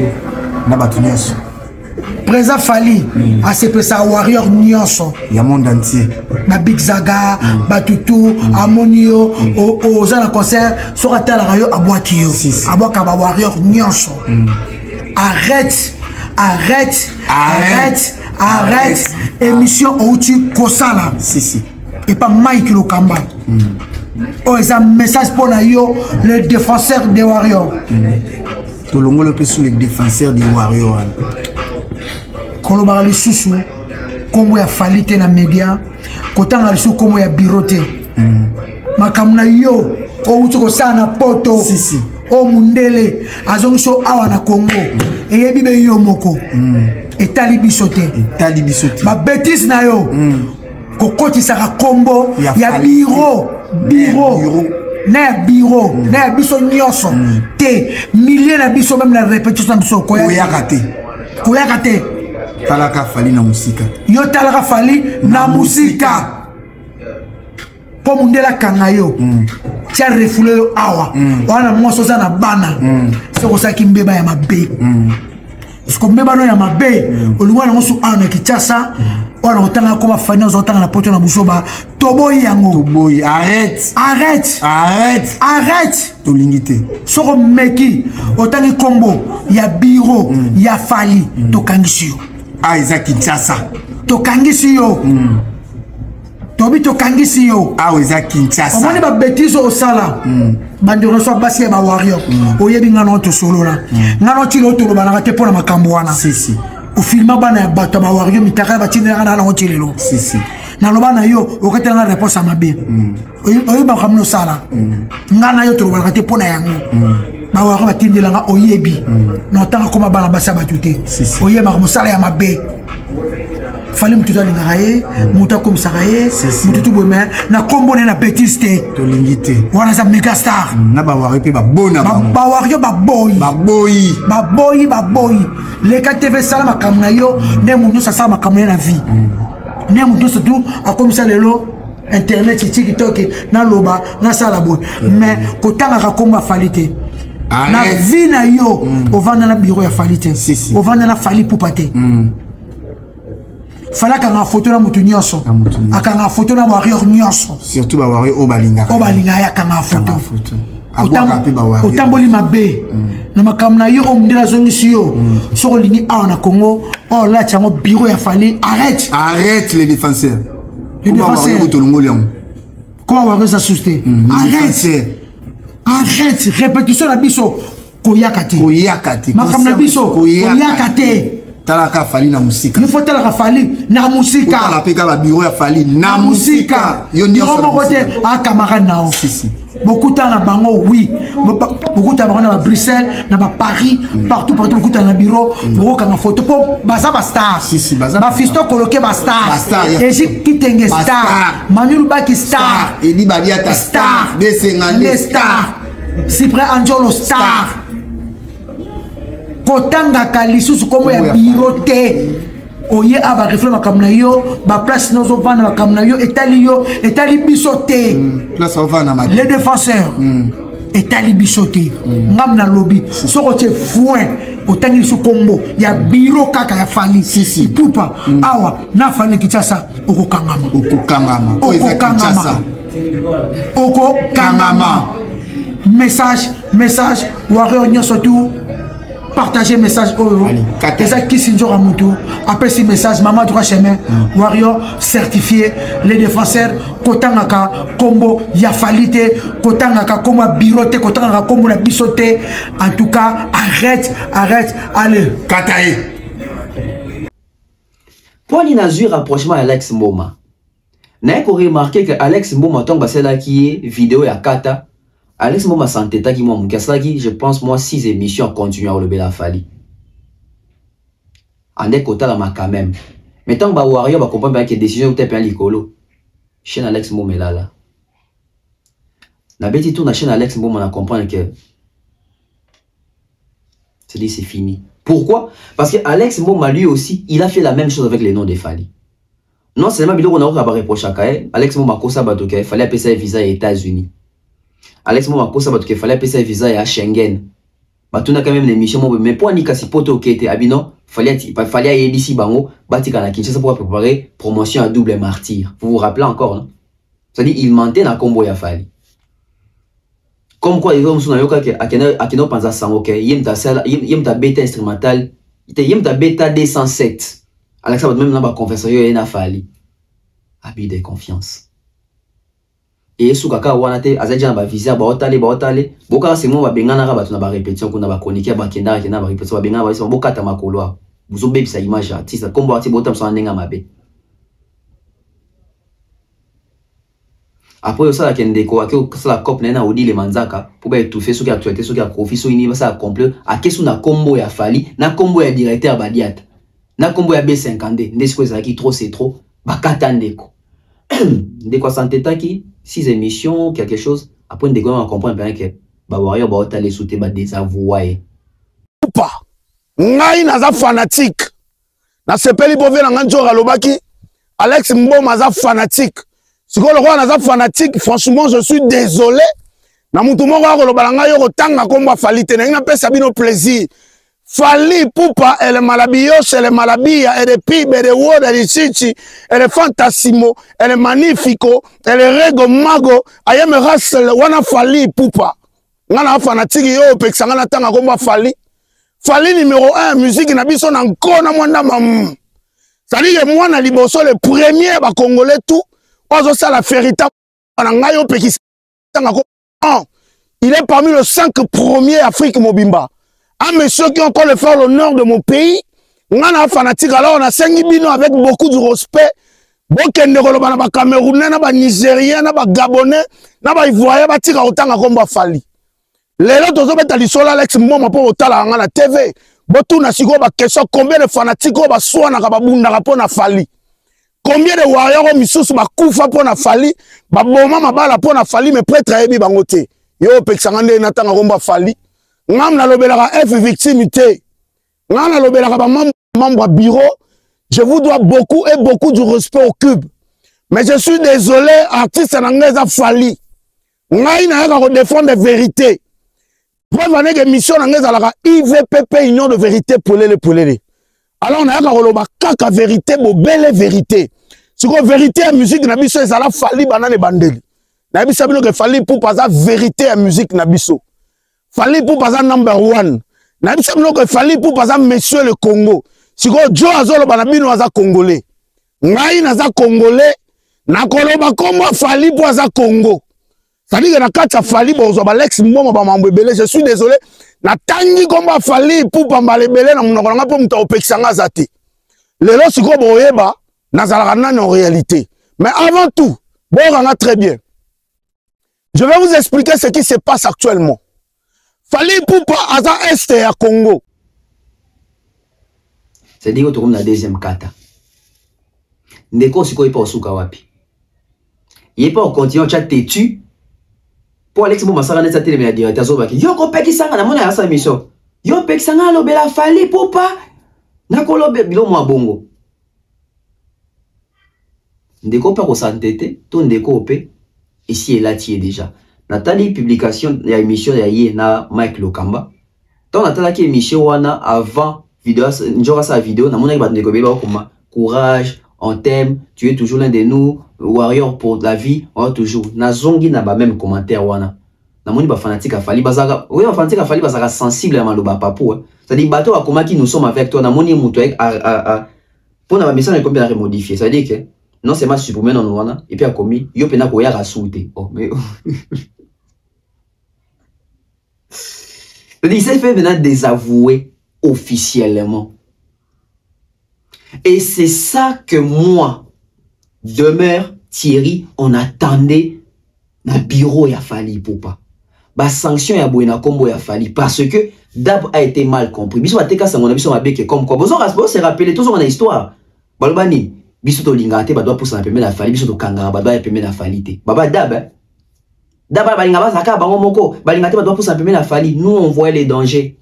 na batu nyonso. Présent Fali, a se pesa warrior nyonso. Ya monde entier. Na Big Zaga, Batutu, Amonio, au zana concert, sora tala rayo abwaki yo. Abwaka ba warrior nyonso. Arrête. Émission Outi Kosala. Si. Et pas Mike Lokamba. Oh, c'est un message pour le défenseur des Warriors. Tout le monde peut sur les défenseurs des Warriors. Quand on parle de sous, comme il y a fallu dans les médias, quand on a sous comme il y a biroté. Makamna yo, Outi Kosala poto. Si. O mundele azongiso awa na Congo eyebi be yo moko etali bisote ba bêtise na yo kokotisa ka kombo ya bureau na biso nyonso te milliers na biso même la répétition biso koyaka te talaka Fali na musika yo talaka Fali na musika po mundela kanga yo tia refoulé yo awa wana mwaso za na bana soko saki mbeba ya mabe soko mbeba no ya mabe olingwa na ngosu ana Kinshasa wana otanga koma fanya ozotanga na poto na busoba toboyi yango arrête tolingite soko meki otangi kombo ya bureau ya Fali tokangisi yo eza Kinshasa tokangisi yo Tobito kangisi yo eza Kinshasa omoni ba bêtise au sala bandiro so basi ba warrior oyebi ngano to solo na ngano tilo to ba na te pona makambo wana si o filma bana ya bato ba warrior mitaka ba tinela na ngo tilelo si na loba na yo o kete na réponse à mabe oyebi ba kamno sala ngana yo to ba na te pona yango ba warrior ba tindela nga oyebi na tanga koma bana basa ba tuté oyebi ba musala ya mabe Fali mutu za linga ye mutu akomisa ye mutu tubwe na kombo na bêtise te tolingite wana za méga star na ba wari pe ba bona ba wari ba boy le KTV sala makamna yo ne mutu sa sala makamna na vie ne mutu sa tout akomisa lelo internet TikTok na loba na sala boy mais kotanga ka komba Fali te na vie na yo ovanda na bureau ya Fali te ovanda na Fali poupate Fala kanga photo na mutu nyonso akanga photo na warrior nyonso surtout ba warrior obalinga ya kanga photo otamboli mabe na makamna yo omdela zongisi yo soko lini awa na Congo oh là tiango bureau ya Fali arrête les défenseurs comment warrior ça susté arrête répétition na biso koyaka te makamna biso koyaka te talaka fali na musika. Il faut talaka fali na musika. Tala peka ba bureau ya fali na musika. Yo ndio côté a camarade nao. Si. Beaucoup de temps na bango oui. Beaucoup de temps na Bruxelles, na Paris, partout beaucoup de temps na bureau, beaucoup quand photo pour baza ba star. Si baza. Ba fisto coloqué ba star. Et j'ai quitté star. Manu Baki star. Edi Badiata star. Les star. Cyprien Angelo star. Kotanga kalisusu komo ya birote. Oye aba refle makamna yo, ba place nozo vana makamna yo, etali bisote. Place ovana ma. Les défenseurs. Etali bisote. Ngam na lobby. Soko che foin. Otangi su kombo ya biro kaka ya fali. Si. Pupa. Awa na fali Kinshasa oko kangama. Oko kangama. Message warrior nyoso tout. Partagez message ça qui s'injure à Moutou après ce message maman droit chemin warrior certifié les défenseurs kotangaka combo ya falite kotangaka comme birote kotangaka comme la bisote en tout cas arrête allez katae pour l'inazur rapprochement Alex Mboma n'a pas remarqué que Alex Mboma tombe c'est là qui est vidéo ya kata Alex Mboma santé qui moi qui je pense moi 6 émissions continuent à relever la fali. Ande kota la ma quand même. Mais tant ba warrior ba comprendre bien que décision ou t'es likolo. Chaîne Alex Mboma là. Na beti tout na chaîne Alex Mboma na comprendre que c'est dit c'est fini. Pourquoi? Parce que Alex Mboma lui aussi, il a fait la même chose avec les noms des fali. Non seulement biloko na ba reproche à Kae, Alex Mboma kosa ba to Kae, fallait appeler ça visa aux États-Unis. Alex Mboma kosa bato ke fallait appeler ça visa à Schengen. Batuna quand même l'émission mais pour ni kasi poto okete abino fallait ici bango batika na Kinshasa pour préparer promotion à double martyr. Vous vous rappelez encore non? C'est-à-dire il mentait na combo ya fali. Comme quoi les hommes sont yoka ke akeno panza sango ke yemta beta instrumental yemta beta 207. Alex Mboma même na ba conversation yo na fali. Abus de confiance. Et sous kaka wanate azaja ba visa ba otale boka c'est moi ba bengana ka batuna ba répétition kuna ba chronique ba kenda ba répétition ba bengana ba boka ta makolo buzo bebi sa image artiste comme artiste botam so ndenga mabe après ça la kende ko akio la cop na odi le manzaka pour ba étouffer ceux qui actualité ceux qui a profit so ini ça complet akesu na combo ya fali na combo ya directeur Badiat na combo ya B50 ndesko ça qui trop c'est trop ba katandeko ndeko santé taki 6 émissions, quelque chose, après on dégomme à comprendre bien que Bawario va aller souter ba désavoué. Pas. Ngai naza fanatique. Na sepeli bové na nganjo Lobaki. Alex Mboma naza fanatique. Si ko le roi naza fanatique, franchement je suis désolé. Na mutu moko ko lobalanga yo kotanga komba falite na ina pesa bino plaisir. Fali Pupa, elle est malabioche, elle est malabia, elle est pibe, elle est word, elle est chichi, elle est fantasimo, elle est magnifico, elle est rego mago, ayame rasel, wana Fali Pupa. Ngana fanatique yo, pexanga na tanga komba Fali. Fali numéro 1, musique na biso na nkona mwanda mam. C'est-à-dire que moi na liboso le premier ba congolais tout, ozo ça la ferita na ngayo pekisa tanga ko. Il est parmi les 5 premiers Afrique Mobimba. Ah, mais ceux qui ont encore le faire l'honneur de mon pays, on a fanatique, alors on a 5 bino avec beaucoup de respect. Bokende kolobana ba Camerounais, na ba Nigériens, na ba Gabonais, na ba Ivoiriens, ba tika otanga komba Fali. Lelo tozo beta lisola Alex Mboma po otala nga na TV. Botu na siko ba question combien de fanatiques ba swana ka ba bunda po na Fali. Combien de warriors misusu ba kufa po na Fali, ba boma mabala po na Fali mais prêtre ebi bangote. Yo pexangande na tanga komba Fali. Ngam na lobelaka F victimité. Ngam na lobelaka ba membre bureau. Je vous dois beaucoup et beaucoup du respect au cube. Mais je suis désolé, artiste n'anglaise a Fali. Ngai na yaka ko défendre la vérité. Preuve ane que mission n'anglaise a la IVPP Union de vérité polele. Alors na yaka ko loba kaka vérité bo belle vérité. Si ko vérité à musique na biso ezala Fali banane bandeli. Na biso bino ke Fali pour pas vérité à musique na biso. Fali pour pas number 1. Na biso bino ke Fali pour pas monsieur le Congo. Si ko jo azolo banabino aza congolais. Ngai naza congolais. Na koloba kombo Fali pour aza Congo. C'est-à-dire que na kati Fali bozo ba Alex Mboma ba mambebele, je suis désolé. natangi komba Fally Ipupa mbalebele na munoko nanga po muta opekisanga zate lelo siko boyeba nazalaka nani en réalité mais avant tout boranga très bien je vais vous expliquer ce qui se passe actuellement. Fally Ipupa aza est ya Congo. C'est dire que tu as la deuxième kata. Ndeko siko ipa osuka wapi. Il pas au continent chat têtu. Pour Alex Mboma sara neta télé mais directeur zobaki. Yo ko peki sanga na mona ya sa mission. Yo peki sanga lobela Fally Ipupa. Na ko lobe bilo mwa bongo. Ndeko pa ko santete, to ndeko ope ici et là tu es déjà. Natali publication ya émission ya yé na Mike Lokamba. Tant natala ki émission wana avant vidéo njora sa vidéo na mona ki bat ndeko beba koma courage. On t'aime, tu es toujours l'un de nous, warrior pour la vie, on toujours. Nazongi na ba même commentaire wana. Na moni ba fanatique a Fally bazaka. Oui, ba fanatique a Fally bazaka sensible à maloba papou. Ça dit bateau a comment qui nous sommes avec toi na moni muto a pour na ba message na combien remodifier. Ça dit que non c'est ma supprimer non wana et puis a commis yo pena ko ya rasouté. Oh mais il s'est fait maintenant désavouer officiellement. Et c'est ça que moi, demeure Thierry, on attendait na bureau ya Fally Ipupa. Ba sanction ya Bouena Kombo ya Fally parce que Dab a été mal compris. Biso bateka sa mon avis sur ma bec comme quoi. Bozo rasbo se rappeler toujours on a histoire. Balbani, biso to lingate ba doit pousser na pembe na Fally, biso to kangara ba doit pembe na Fally te. Baba Dab hein. Dab ba linga ba saka bango moko, ba lingate ba doit pousser na pembe na Fally. Nous on voit les dangers.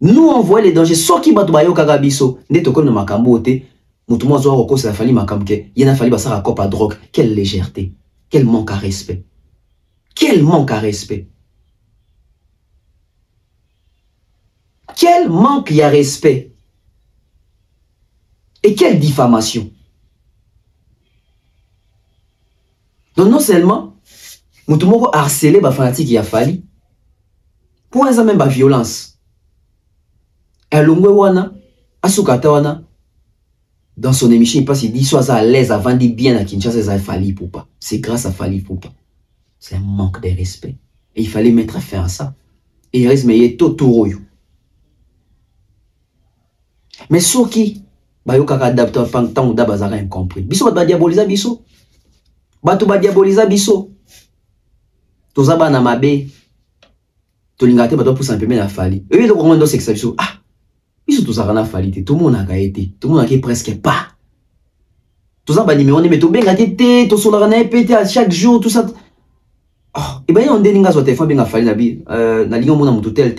Nous on voit les dangers. Soki bato bayo kaka biso, nde to kono makambo te. Mutu mo zo roko sa Fally makamke. Yena Fally basara kopa à drogue. Quelle légèreté. Quel manque à respect. Quel manque à respect. Quel manque à respect. Et quelle diffamation. Donc non seulement mutu moko harceler ba fanatique ya Fally. Pour ça même ba violence. Elongwe wana, asukata wana, dans son émission, il passe, il dit, sois à l'aise avant de dire bien à Kinshasa, c'est Fally Ipupa. C'est grâce à Fally Ipupa. C'est un manque de respect. Et il fallait mettre fin à ça. Et il reste, mais il est totoroyo. Mais ceux qui, bah, yo kaka adapte, tant ou d'abazara incompris. Biso, ba diaboliza biso. Bato ba diaboliza biso. Tozaba na mabe. Tolingate, bato pour s'imprimer la Fally. Et donc, on doit s'exception. Ah! Ils sont tous à Fally, tout le monde a été, tout le monde a presque pas. Tout ça, bah, numéro, mais tout bien gâté, tout sur la pété à chaque jour, tout ça. Oh, et ben, on déninga sur téléphone, bien à Fally, na ligne, on a mon tel,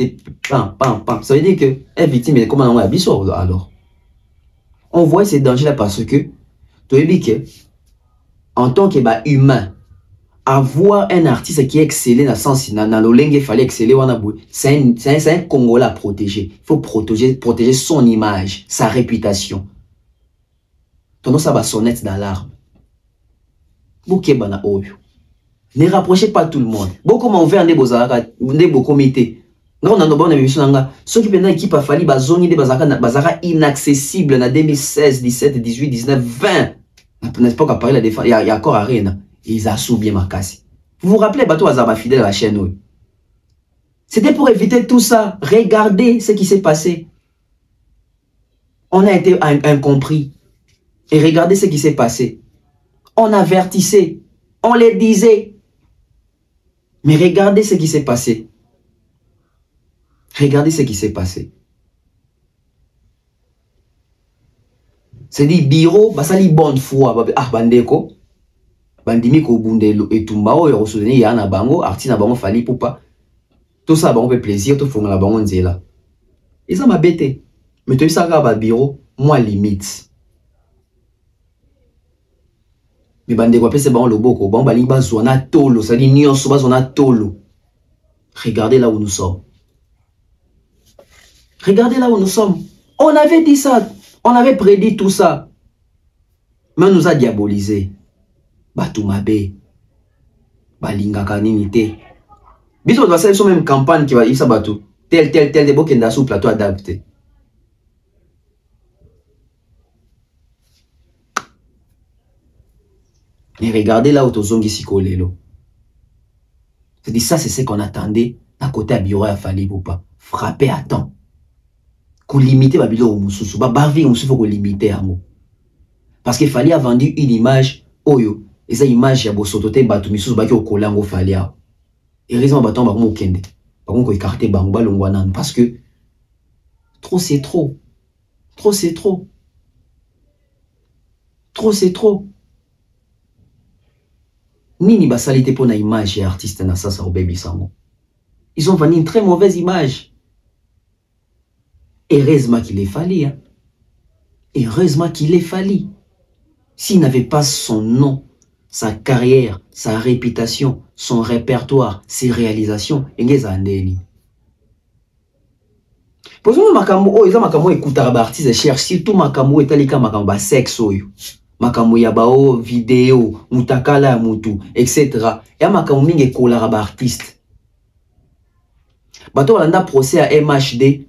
pam. Ça veut dire que, est victime, mais comment on a biso alors? On voit ces dangers-là parce que, tu dis que, en tant que, bah, humain, avoir un artiste qui est excellé dans le sens dans le langue, il fallait exceller, c'est un Congolais à protéger. Il faut protéger son image, sa réputation. Tandis ça va sonnette d'alarme. Ne rapprochez pas tout le monde. Beaucoup m'ont ouvert des beaux comités. Non, on a une émission. Ceux qui pendant l'équipe a fallu bazoni des bazara inaccessible en 2016, 17, 18, 19, 20. N'est-ce pas qu'à Paris la défense, il y a encore Arena. Ils ont bien marqué. Vous vous rappelez, Bateau Azaba fidèle à la chaîne, oui. C'était pour éviter tout ça. Regardez ce qui s'est passé. On a été incompris. Et regardez ce qui s'est passé. On avertissait. On les disait. Mais regardez ce qui s'est passé. Regardez ce qui s'est passé. C'est dit, bureau, bah ça dit bonne foi. Ah, bandeko. Bandimi ko bundelo etumba o yo soutenir ya na bango artiste na bango Fally Ipupa tout ça bango fait plaisir tout fonga la bango nzela et ça m'a bêté mais tu ça ba bureau moi limite mais bande ko pese bango loboko bango bali ba zona tolo ça dit nyonso ba zona tolo. Regardez là où nous sommes. Regardez là où nous sommes. On avait dit ça, on avait prédit tout ça mais on nous a diabolisé. Batoumabe, Balingaka Ninite. Biso va faire son même campagne qui va y sabatou. Tel, des beaux qui sous plateau adapté. Mais regardez là où ton zongi si collé. C'est dit ça, c'est ce qu'on attendait à côté à bureau à Fali ou pas frapper à temps qu'on limiter babilo au mususu ba barvi au mususu faut qu'on limiter à mot parce que Fali a vendu une image oyo et ça image ya bosotote batu misusu ba ki okolango Fali a et raison baton ba mo kende ba ko écarter bango ba longwana parce que trop c'est trop c'est trop c'est trop nini basalite pour na image ya artiste na sasa au baby sango ils ont vendu une très mauvaise image. Heureusement qu'il est fallu. Hein? Heureusement qu'il est fallu. S'il n'avait pas son nom, sa carrière, sa réputation, son répertoire, ses réalisations, il y a des pour ça, makambo, ils ont makambo écouter artiste cherche surtout makambo etalika makambo sexe oyo. Makambo ya bao vidéo, mutakala mutu, etc. Et makambo mingi kola artiste. Bato balanda procès à MHD.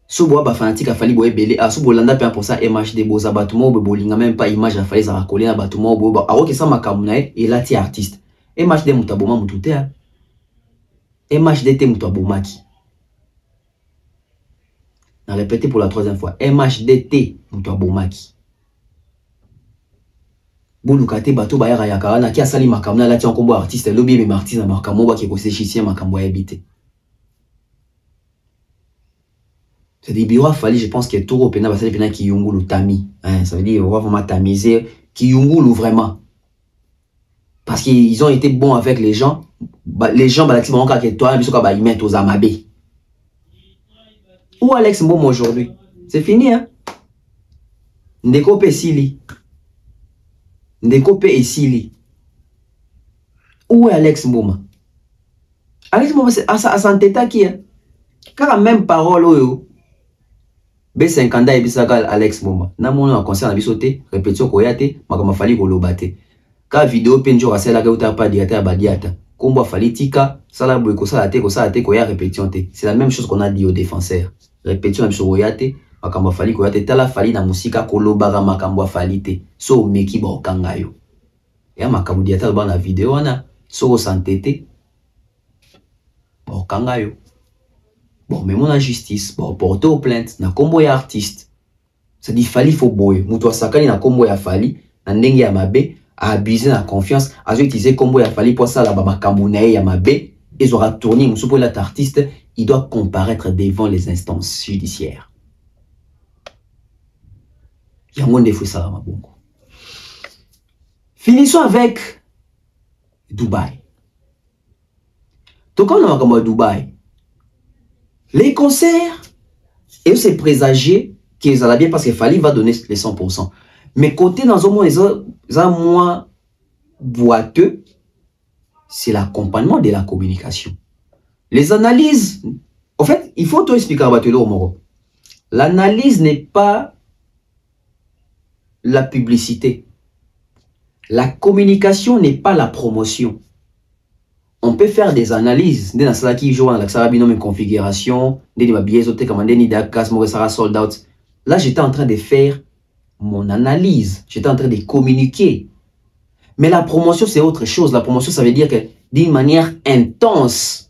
Sobo ba fanatique a fali boye belé a sobo landa pe pour ça MHD boza batumo bo bolinga même pas image a fali za coller na batumo bo a roke ça makamuna et là ti artiste. MHD mutaboma mutute a. MHD te mutabomaki. Na répéter pour la troisième fois. MHD te mutabomaki. Bolukate bato ba yara yakara na ki asali makamuna la ti en combo artiste lobby mais artiste na makambo ba ki ko séchicien makambo ya habité. C'est des bureaux fali je pense que tout européen va faire qui yungulu tami hein ça veut dire on va vraiment tamiser qui yungulu vraiment parce qu'ils ont été bons avec les gens bah la qui vont que toi biso ka ba mettre aux amabé où Alex Mboma aujourd'hui c'est fini hein ndeko pesili Ndekope et Sili. Où est Alex Mboma? Alex Mboma, c'est à Santeta qui est. Car la même parole, B50 et Bissaka Alex Mboma. Na mon en concert na bisoté, répétition koyate, makama fali ko lobate. Car vidéo penjo rasela ka uta pas diata badiata. Kombo fali tika, sala boy ko sala te ko ya répétition te. C'est la même chose qu'on a dit aux défenseurs. Répétition na biso koyate. Makambo fali ko yate tala fali na musika kolobara makambo fali te so meki ba okanga yo ya makambo diata ba na vidéo wana so santete ba okanga yo bon mais mon la justice bon porter aux plaintes na kombo ya artiste ça dit fali faut boy muto asakani na kombo ya fali na ndenge ya mabe a abuser na confiance a utiliser kombo ya fali pour ça la ba makambo na ya mabe ils aura tourné musupo la artiste il doit comparaître devant les instances judiciaires. Finissons avec Dubaï. Donc, quand on a Dubaï, les concerts, et c'est présagé qu'ils allaient bien parce qu'il fallait va donner les 100%. Mais côté dans un moment, les moins boiteux, c'est l'accompagnement de la communication. Les analyses, en fait, il faut tout expliquer à Batello au Moro. L'analyse n'est pas la publicité. La communication n'est pas la promotion. On peut faire des analyses. Là, j'étais en train de faire mon analyse. J'étais en train de communiquer. Mais la promotion, c'est autre chose. La promotion, ça veut dire que d'une manière intense.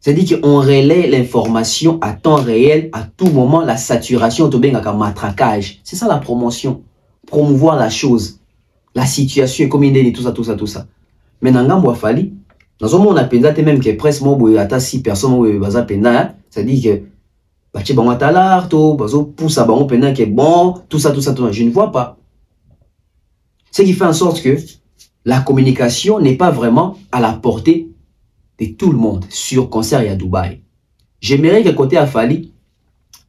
C'est-à-dire qu'on relaie l'information à temps réel, à tout moment, la saturation, un matraquage. C'est ça la promotion. Promouvoir la chose, la situation, comme il dit, tout ça. Mais dans Ngambo Fali, dans un monde, on a pensé même que presque, à 6 personnes, ça dit que, bache bango talar, to, bazo pousse à bango pendant que bon, tout ça. Je ne vois pas. Ce qui fait en sorte que la communication n'est pas vraiment à la portée de tout le monde sur concert à Dubaï. J'aimerais que côté Afali,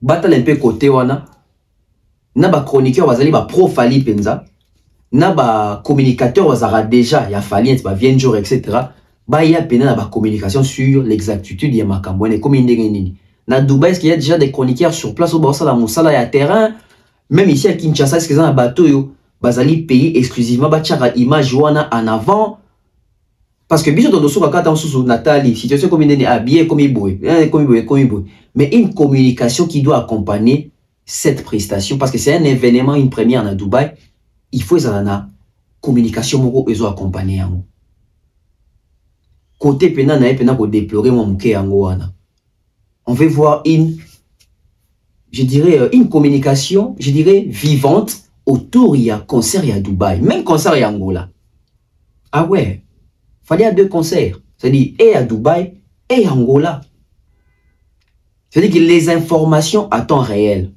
battle un peu côté wana, na ba chroniqueur wazali ba pro Fali penza, na ba communicateur wazara déjà ya Fali ba Vienjour etc. Ba ya pena na ba communication sur l'exactitude ya makambo ne comme nini. Na Dubaï, est-ce qu'il y a déjà des chroniqueurs sur place au Barça la Moussala ya terrain, même ici à Kinshasa, est-ce qu'ils ont un bateau yo bazali payé exclusivement ba tchara image wana en avant. Parce que biso dans dosso ka ta sous Nathalie, situation comme nini habillé comme iboy, mais une communication qui doit accompagner cette prestation parce que c'est un événement, une première à Dubaï, il faut une communication moko ezo accompagner yango. côté pena na pena pour déplorer mon mouké angoana. On veut voir une communication, je dirais vivante autour il y a concert à Dubaï, même concert à Angola. Ah ouais, fallait à 2 concerts, c'est-à-dire et à Dubaï et à Angola. C'est-à-dire que les informations à temps réel,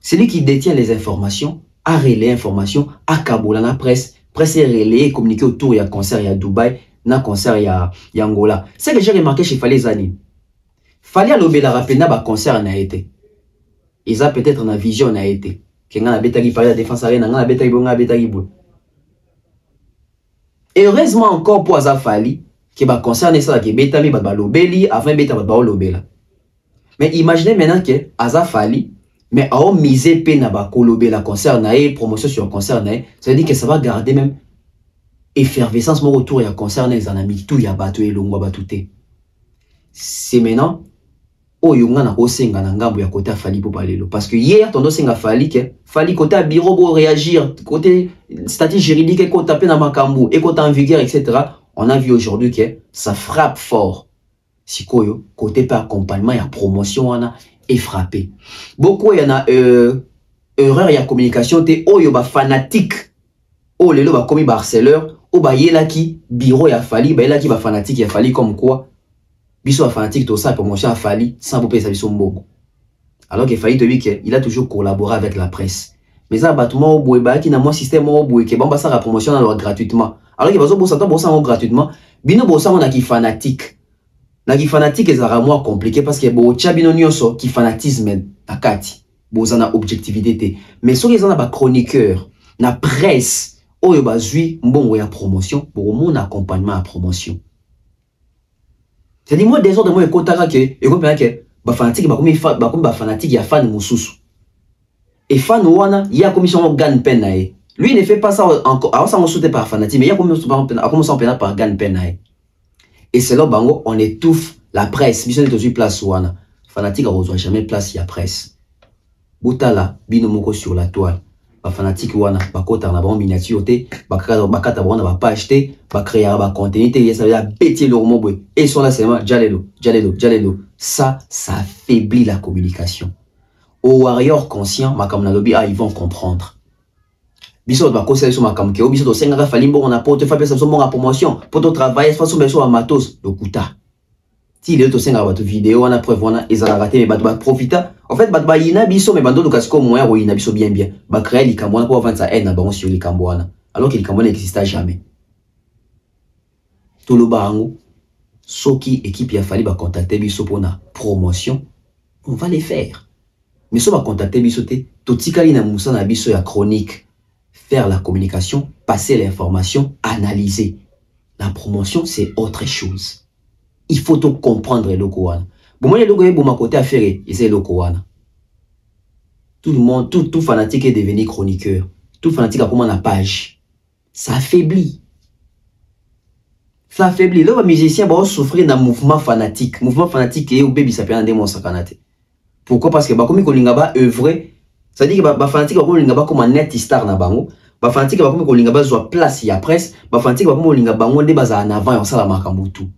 celui qui détient les informations a relayé l'information à Kaboula, la presse est relayée et communiquée autour il y a concert à Dubaï, na concert il y a Angola. C'est que j'ai remarqué chez Fallait Zani. Fallait à l'obéla rapena ba concert n'a été. Ils ont peut-être une vision n'a été. Que ngana betagi parler la défense arena, ngana betagi bonga betagi bo. Et heureusement encore pour Azafali que ba concert n'est ça que betami ba lobeli avant beta ba lobela. Mais imaginez maintenant que Azafali mais à miser pena ba kolobela concert nae promotion sur concert nae, ça veut dire que ça va garder même effervescence mon retour ya concert nae en ami tout ya bato et longwa batouté. C'est maintenant oyonga na kosenga na ngambo ya côté Fali pour parler parce que hier tondo senga Fali que Fali côté bureau pour réagir côté statut juridique côté taper na makambu et côté en vigueur etc. On a vu aujourd'hui que ça frappe fort. Sikoyo côté par accompagnement et promotion on a et frappé. Beaucoup il y en a erreur ya communication te oyo ba fanatique. Oh lelo ba komi harceleur o ba yela ki bureau ya Fali ba yela ki ba fanatique ya Fali comme quoi biso a fanatique tout ça promotion a Fali sans payer sa biso mbongo. Alors que Fali te dit qu'il a toujours collaboré avec la presse. Mais ça battement au boy ba ki na moi système au boy que bon ba ça la promotion alors gratuitement. Alors que bazo bo ça gratuitement, bino bo ça on a qui fanatique. Na qui fanatique est vraiment compliqué parce que bo chabino nyonso qui fanatisme akati. Bo ça na objectivité. Mais so les on a ba chroniqueur, na presse oyo bazui mbongo ya promotion pour mon accompagnement à promotion. C'est-à-dire moi des autres moi ekotaka que ekopena que ba fanatique ba fanatique ya fan mususu. Et fan wana ya commission organe penae. Lui ne fait pas ça encore. Alors ça on soutient par fanatique mais il y a commission par organe penae. Et c'est là bango on étouffe la presse. Mission est aussi place wana. Fanatique a reçoit jamais place ya presse. Butala bino moko sur la toile. Ba fanatique wana ba kota na ba miniature te, ba kata wana ba page te, ba créer ba contenu te, ça veut dire péter leur mot boy. Et ils sont là seulement jalelo. Ça affaiblit la communication. Aux warriors conscients, makam na lobby ils vont comprendre. Biso ba conseiller sur makam ke biso to senga Fali mbo on apporte fa pesa so promotion, pour to travailler façon beso à matos do kuta. Si les autres senga ba to vidéo on a preuve on a ezala raté mais ba profita. En fait, bah yina biso mais bando lukas comme moi yina biso bien. Bah créer les cambouana pour vendre sa haine na bango sur les cambouana. Alors que les cambouana n'existent jamais. Tout le barango, soki équipe ya Fali ba contacter biso pour na promotion, on va les faire. Mais so ba contacter biso te, to tikali na musa na biso ya chronique, faire la communication, passer l'information, analyser. La promotion c'est autre chose. Il faut tout comprendre le Kowana. Bon, moi, les logos, bon, ma côté affaire, et c'est le Kowana. Tout le monde, tout fanatique est devenu chroniqueur. Tout fanatique a comment la page. Ça affaiblit. Ça affaiblit. Là, les musiciens vont souffrir d'un mouvement fanatique. Mouvement fanatique et au baby, ça peut en démontrer ça canate. Pourquoi? Parce que, bah, comme il y a œuvrer, ça dit que, bah, fanatique, il y a comme un net star na bango. Bah, fanatique, bah, comme il y a soit place, il y a presse. Bah, fanatique, bah, comme il y a bango, des bases en avant, et on s'en la marque en boutou.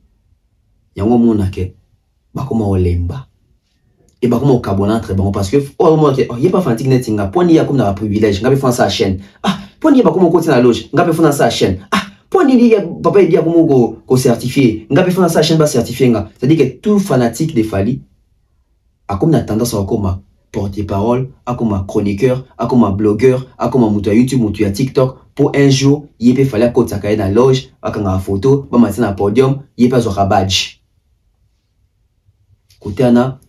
Yango monake. Bah comment on lemba et bah comment on carbone très bon parce que oh moi il y a pas fanatique netinga point il y a comme dans la privilège ngabe faire sa chaîne ah point il y a pas comment on continue la loge ngabe faire sa chaîne ah point il y a papa il dit comment go certifié ngabe faire sa chaîne ba certifié nga c'est à dire que tout fanatique de Fali a comme la tendance à comme porte-parole a comme chroniqueur a comme blogueur a comme mutu YouTube mutu ya TikTok pour un jour il peut falloir côté ça dans la loge a quand photo ba matin na podium il pas sur badge. Côté ana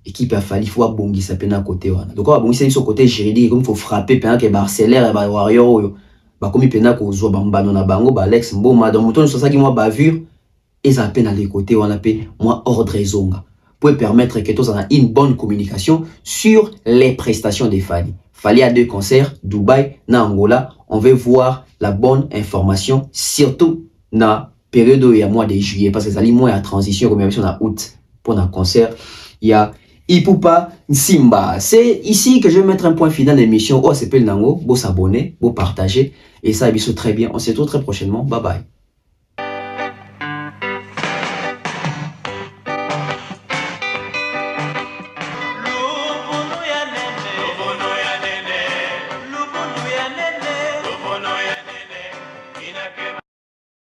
équipe a Fali faut bongi ça pena côté wana donc on bongi c'est sur côté juridique comme faut frapper pendant que harceleur et ba warrior ba comme pena ko zo bambano na bango ba Alex Mboma donc muto so ça qui moi bavure et ça peine les côtés on appelle moi ordre zonga pour permettre que tous on a une bonne communication sur les prestations des Fali. Fali a 2 concerts Dubaï na Angola, on veut voir la bonne information surtout na période où il y a mois de juillet parce que ça li mois à transition comme on a août. Pour un concert, il y a Ipupa Simba. C'est ici que je vais mettre un point final de l'émission. Oh, c'est Pel Nango. Beau s'abonner, beau partager. Et ça, bisous très bien. On se retrouve très prochainement. Bye bye.